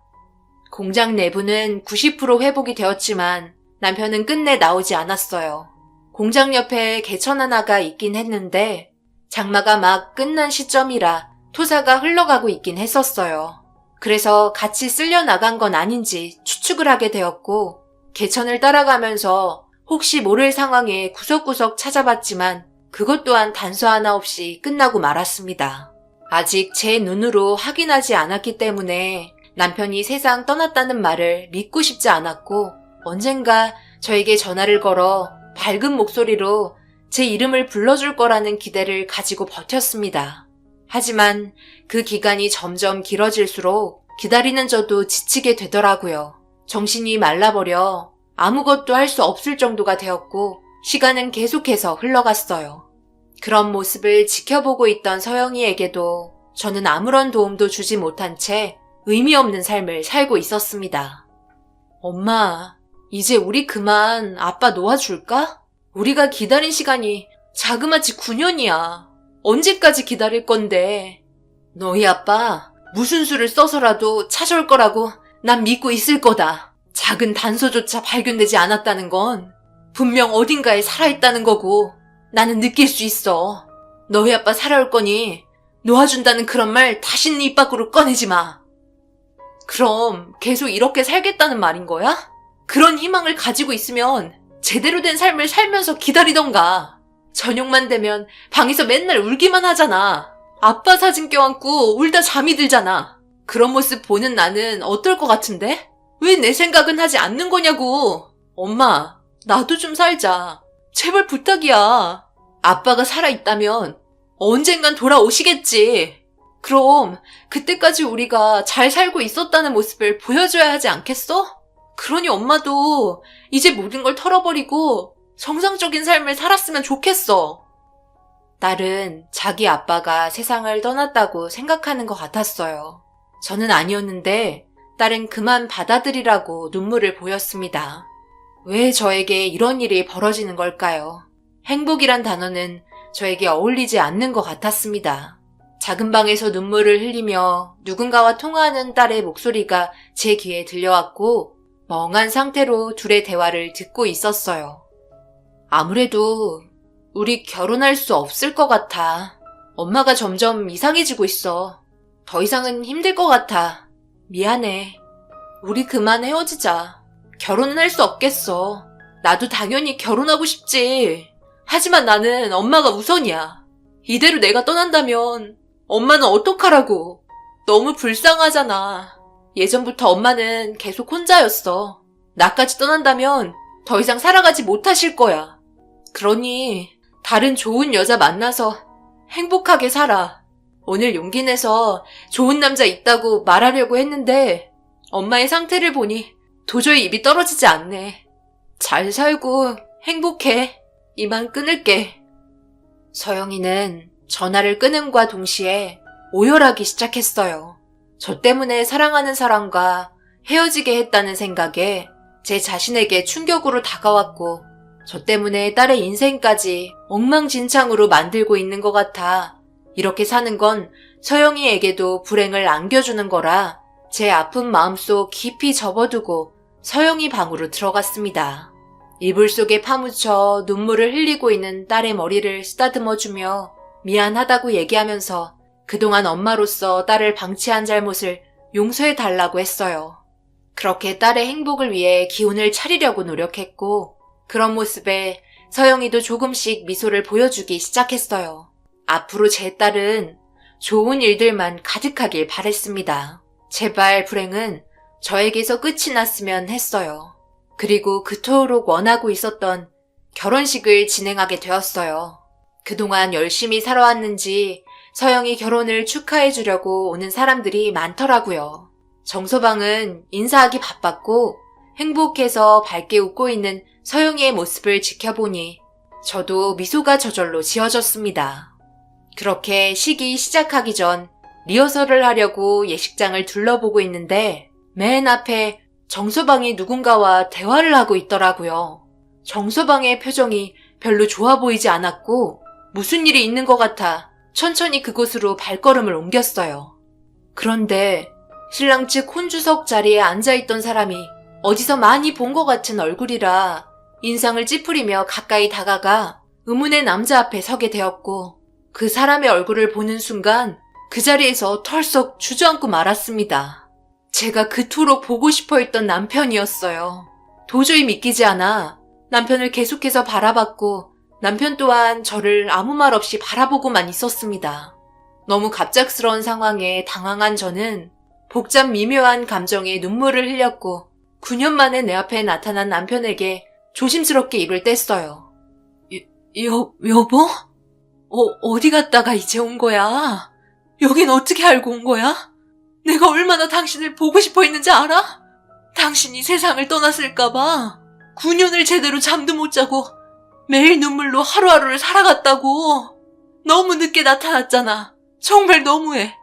공장 내부는 90% 회복이 되었지만 남편은 끝내 나오지 않았어요. 공장 옆에 개천 하나가 있긴 했는데 장마가 막 끝난 시점이라 토사가 흘러가고 있긴 했었어요. 그래서 같이 쓸려 나간 건 아닌지 추측을 하게 되었고 개천을 따라가면서 혹시 모를 상황에 구석구석 찾아봤지만 그것 또한 단서 하나 없이 끝나고 말았습니다. 아직 제 눈으로 확인하지 않았기 때문에 남편이 세상 떠났다는 말을 믿고 싶지 않았고 언젠가 저에게 전화를 걸어 밝은 목소리로 제 이름을 불러줄 거라는 기대를 가지고 버텼습니다. 하지만 그 기간이 점점 길어질수록 기다리는 저도 지치게 되더라고요. 정신이 말라버려 아무것도 할 수 없을 정도가 되었고 시간은 계속해서 흘러갔어요. 그런 모습을 지켜보고 있던 서영이에게도 저는 아무런 도움도 주지 못한 채 의미 없는 삶을 살고 있었습니다. 엄마, 이제 우리 그만 아빠 놓아줄까? 우리가 기다린 시간이 자그마치 9년이야. 언제까지 기다릴 건데? 너희 아빠 무슨 수를 써서라도 찾아올 거라고 난 믿고 있을 거다. 작은 단서조차 발견되지 않았다는 건 분명 어딘가에 살아있다는 거고 나는 느낄 수 있어. 너희 아빠 살아올 거니 놓아준다는 그런 말 다시는 입 밖으로 꺼내지 마. 그럼 계속 이렇게 살겠다는 말인 거야? 그런 희망을 가지고 있으면 제대로 된 삶을 살면서 기다리던가. 저녁만 되면 방에서 맨날 울기만 하잖아. 아빠 사진 껴안고 울다 잠이 들잖아. 그런 모습 보는 나는 어떨 것 같은데? 왜 내 생각은 하지 않는 거냐고. 엄마, 나도 좀 살자. 제발 부탁이야. 아빠가 살아있다면 언젠간 돌아오시겠지. 그럼 그때까지 우리가 잘 살고 있었다는 모습을 보여줘야 하지 않겠어? 그러니 엄마도 이제 모든 걸 털어버리고 정상적인 삶을 살았으면 좋겠어. 딸은 자기 아빠가 세상을 떠났다고 생각하는 것 같았어요. 저는 아니었는데 딸은 그만 받아들이라고 눈물을 보였습니다. 왜 저에게 이런 일이 벌어지는 걸까요? 행복이란 단어는 저에게 어울리지 않는 것 같았습니다. 작은 방에서 눈물을 흘리며 누군가와 통화하는 딸의 목소리가 제 귀에 들려왔고 멍한 상태로 둘의 대화를 듣고 있었어요. 아무래도 우리 결혼할 수 없을 것 같아. 엄마가 점점 이상해지고 있어. 더 이상은 힘들 것 같아. 미안해. 우리 그만 헤어지자. 결혼은 할 수 없겠어. 나도 당연히 결혼하고 싶지. 하지만 나는 엄마가 우선이야. 이대로 내가 떠난다면 엄마는 어떡하라고. 너무 불쌍하잖아. 예전부터 엄마는 계속 혼자였어. 나까지 떠난다면 더 이상 살아가지 못하실 거야. 그러니 다른 좋은 여자 만나서 행복하게 살아. 오늘 용기 내서 좋은 남자 있다고 말하려고 했는데 엄마의 상태를 보니 도저히 입이 떨어지지 않네. 잘 살고 행복해. 이만 끊을게. 서영이는 전화를 끊음과 동시에 오열하기 시작했어요. 저 때문에 사랑하는 사람과 헤어지게 했다는 생각에 제 자신에게 충격으로 다가왔고 저 때문에 딸의 인생까지 엉망진창으로 만들고 있는 것 같아 이렇게 사는 건 서영이에게도 불행을 안겨주는 거라 제 아픈 마음속 깊이 접어두고 서영이 방으로 들어갔습니다. 이불 속에 파묻혀 눈물을 흘리고 있는 딸의 머리를 쓰다듬어주며 미안하다고 얘기하면서 그동안 엄마로서 딸을 방치한 잘못을 용서해달라고 했어요. 그렇게 딸의 행복을 위해 기운을 차리려고 노력했고 그런 모습에 서영이도 조금씩 미소를 보여주기 시작했어요. 앞으로 제 딸은 좋은 일들만 가득하길 바랬습니다. 제발 불행은 저에게서 끝이 났으면 했어요. 그리고 그토록 원하고 있었던 결혼식을 진행하게 되었어요. 그동안 열심히 살아왔는지 서영이 결혼을 축하해 주려고 오는 사람들이 많더라고요. 정서방은 인사하기 바빴고 행복해서 밝게 웃고 있는 서영이의 모습을 지켜보니 저도 미소가 저절로 지어졌습니다. 그렇게 식이 시작하기 전 리허설을 하려고 예식장을 둘러보고 있는데 맨 앞에 정서방이 누군가와 대화를 하고 있더라고요. 정서방의 표정이 별로 좋아 보이지 않았고 무슨 일이 있는 것 같아 천천히 그곳으로 발걸음을 옮겼어요. 그런데 신랑 측 혼주석 자리에 앉아있던 사람이 어디서 많이 본 것 같은 얼굴이라 인상을 찌푸리며 가까이 다가가 의문의 남자 앞에 서게 되었고 그 사람의 얼굴을 보는 순간 그 자리에서 털썩 주저앉고 말았습니다. 제가 그토록 보고 싶어 했던 남편이었어요. 도저히 믿기지 않아 남편을 계속해서 바라봤고 남편 또한 저를 아무 말 없이 바라보고만 있었습니다. 너무 갑작스러운 상황에 당황한 저는 복잡 미묘한 감정에 눈물을 흘렸고 9년 만에 내 앞에 나타난 남편에게 조심스럽게 입을 뗐어요. 여보? 어디 갔다가 이제 온 거야? 여긴 어떻게 알고 온 거야? 내가 얼마나 당신을 보고 싶어 했는지 알아? 당신이 세상을 떠났을까봐 9년을 제대로 잠도 못 자고 매일 눈물로 하루하루를 살아갔다고. 너무 늦게 나타났잖아. 정말 너무해.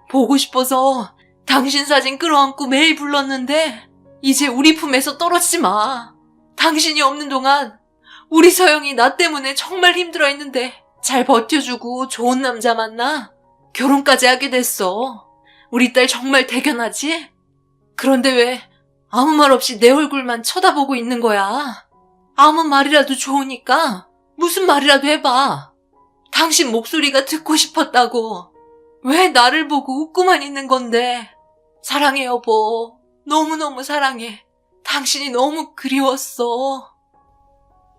보고 싶어서 당신 사진 끌어안고 매일 불렀는데 이제 우리 품에서 떨어지지 마. 당신이 없는 동안 우리 서영이 나 때문에 정말 힘들어했는데 잘 버텨주고 좋은 남자 만나 결혼까지 하게 됐어. 우리 딸 정말 대견하지? 그런데 왜 아무 말 없이 내 얼굴만 쳐다보고 있는 거야? 아무 말이라도 좋으니까 무슨 말이라도 해봐. 당신 목소리가 듣고 싶었다고. 왜 나를 보고 웃고만 있는 건데. 사랑해 여보. 너무너무 사랑해. 당신이 너무 그리웠어.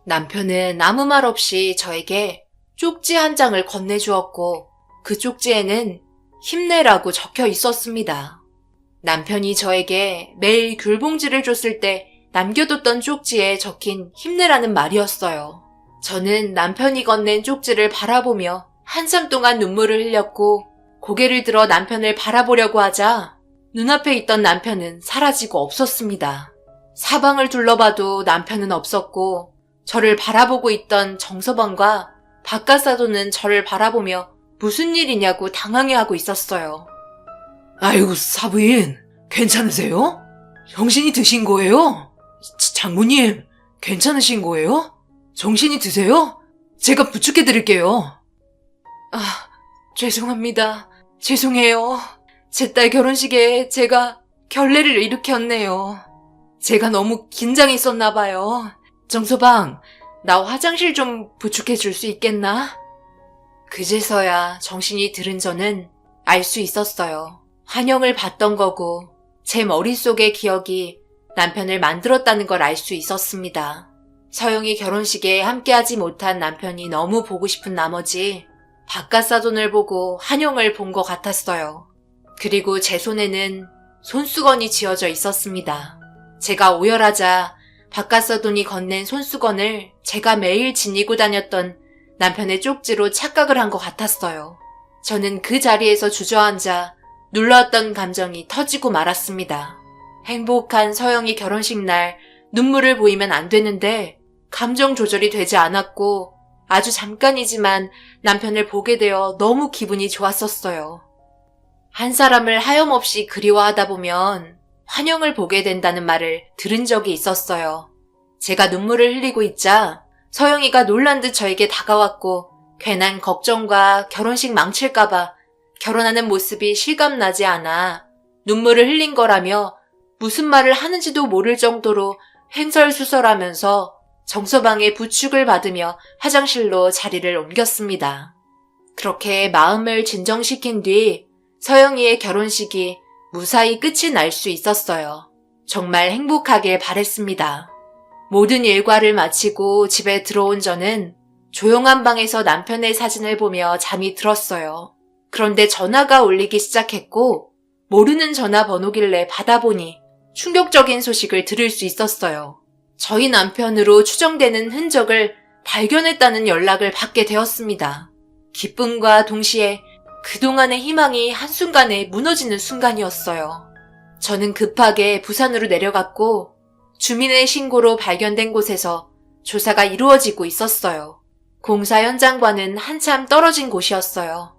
남편은 아무 말 없이 저에게 쪽지 한 장을 건네주었고 그 쪽지에는 힘내라고 적혀 있었습니다. 남편이 저에게 매일 귤봉지를 줬을 때 남겨뒀던 쪽지에 적힌 힘내라는 말이었어요. 저는 남편이 건넨 쪽지를 바라보며 한참 동안 눈물을 흘렸고 고개를 들어 남편을 바라보려고 하자 눈앞에 있던 남편은 사라지고 없었습니다. 사방을 둘러봐도 남편은 없었고 저를 바라보고 있던 정서방과 바깥사도는 저를 바라보며 무슨 일이냐고 당황해하고 있었어요. 아이고, 사부인, 괜찮으세요? 정신이 드신 거예요? 장모님, 괜찮으신 거예요? 정신이 드세요? 제가 부축해드릴게요. 죄송합니다. 죄송해요. 제 딸 결혼식에 제가 결례를 일으켰네요. 제가 너무 긴장했었나 봐요. 정서방, 나 화장실 좀 부축해 줄 수 있겠나? 그제서야 정신이 들은 저는 알 수 있었어요. 환영을 받던 거고 제 머릿속의 기억이 남편을 만들었다는 걸 알 수 있었습니다. 서영이 결혼식에 함께하지 못한 남편이 너무 보고 싶은 나머지 바깥사돈을 보고 환영을 본 것 같았어요. 그리고 제 손에는 손수건이 쥐어져 있었습니다. 제가 오열하자 바깥사돈이 건넨 손수건을 제가 매일 지니고 다녔던 남편의 쪽지로 착각을 한 것 같았어요. 저는 그 자리에서 주저앉아 눌러왔던 감정이 터지고 말았습니다. 행복한 서영이 결혼식 날 눈물을 보이면 안 되는데 감정 조절이 되지 않았고 아주 잠깐이지만 남편을 보게 되어 너무 기분이 좋았었어요. 한 사람을 하염없이 그리워하다 보면 환영을 보게 된다는 말을 들은 적이 있었어요. 제가 눈물을 흘리고 있자 서영이가 놀란 듯 저에게 다가왔고 괜한 걱정과 결혼식 망칠까봐 결혼하는 모습이 실감나지 않아 눈물을 흘린 거라며 무슨 말을 하는지도 모를 정도로 횡설수설하면서 정서방의 부축을 받으며 화장실로 자리를 옮겼습니다. 그렇게 마음을 진정시킨 뒤 서영이의 결혼식이 무사히 끝이 날 수 있었어요. 정말 행복하길 바랬습니다. 모든 일과를 마치고 집에 들어온 저는 조용한 방에서 남편의 사진을 보며 잠이 들었어요. 그런데 전화가 울리기 시작했고 모르는 전화번호길래 받아보니 충격적인 소식을 들을 수 있었어요. 저희 남편으로 추정되는 흔적을 발견했다는 연락을 받게 되었습니다. 기쁨과 동시에 그동안의 희망이 한순간에 무너지는 순간이었어요. 저는 급하게 부산으로 내려갔고 주민의 신고로 발견된 곳에서 조사가 이루어지고 있었어요. 공사 현장과는 한참 떨어진 곳이었어요.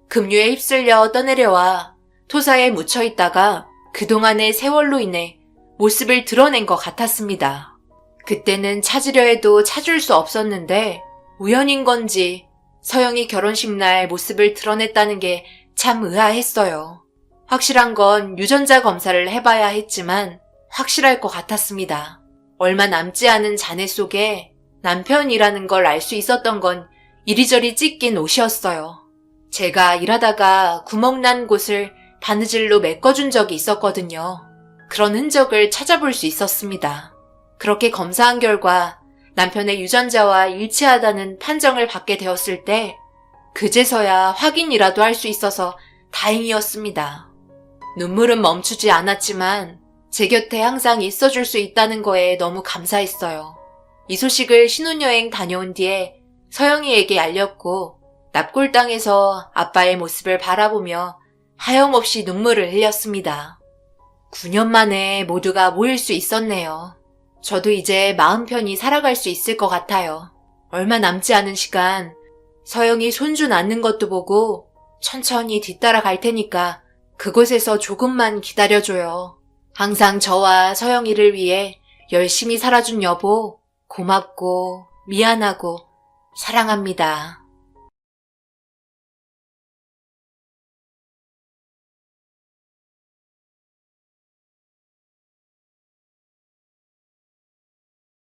급류에 휩쓸려 떠내려와 토사에 묻혀 있다가 그동안의 세월로 인해 모습을 드러낸 것 같았습니다. 그때는 찾으려 해도 찾을 수 없었는데 우연인 건지 서영이 결혼식 날 모습을 드러냈다는 게 참 의아했어요. 확실한 건 유전자 검사를 해봐야 했지만 확실할 것 같았습니다. 얼마 남지 않은 잔해 속에 남편이라는 걸 알 수 있었던 건 이리저리 찢긴 옷이었어요. 제가 일하다가 구멍난 곳을 바느질로 메꿔준 적이 있었거든요. 그런 흔적을 찾아볼 수 있었습니다. 그렇게 검사한 결과 남편의 유전자와 일치하다는 판정을 받게 되었을 때 그제서야 확인이라도 할 수 있어서 다행이었습니다. 눈물은 멈추지 않았지만 제 곁에 항상 있어줄 수 있다는 거에 너무 감사했어요. 이 소식을 신혼여행 다녀온 뒤에 서영이에게 알렸고 납골당에서 아빠의 모습을 바라보며 하염없이 눈물을 흘렸습니다. 9년 만에 모두가 모일 수 있었네요. 저도 이제 마음 편히 살아갈 수 있을 것 같아요. 얼마 남지 않은 시간 서영이 손주 낳는 것도 보고 천천히 뒤따라 갈 테니까 그곳에서 조금만 기다려줘요. 항상 저와 서영이를 위해 열심히 살아준 여보 고맙고 미안하고 사랑합니다.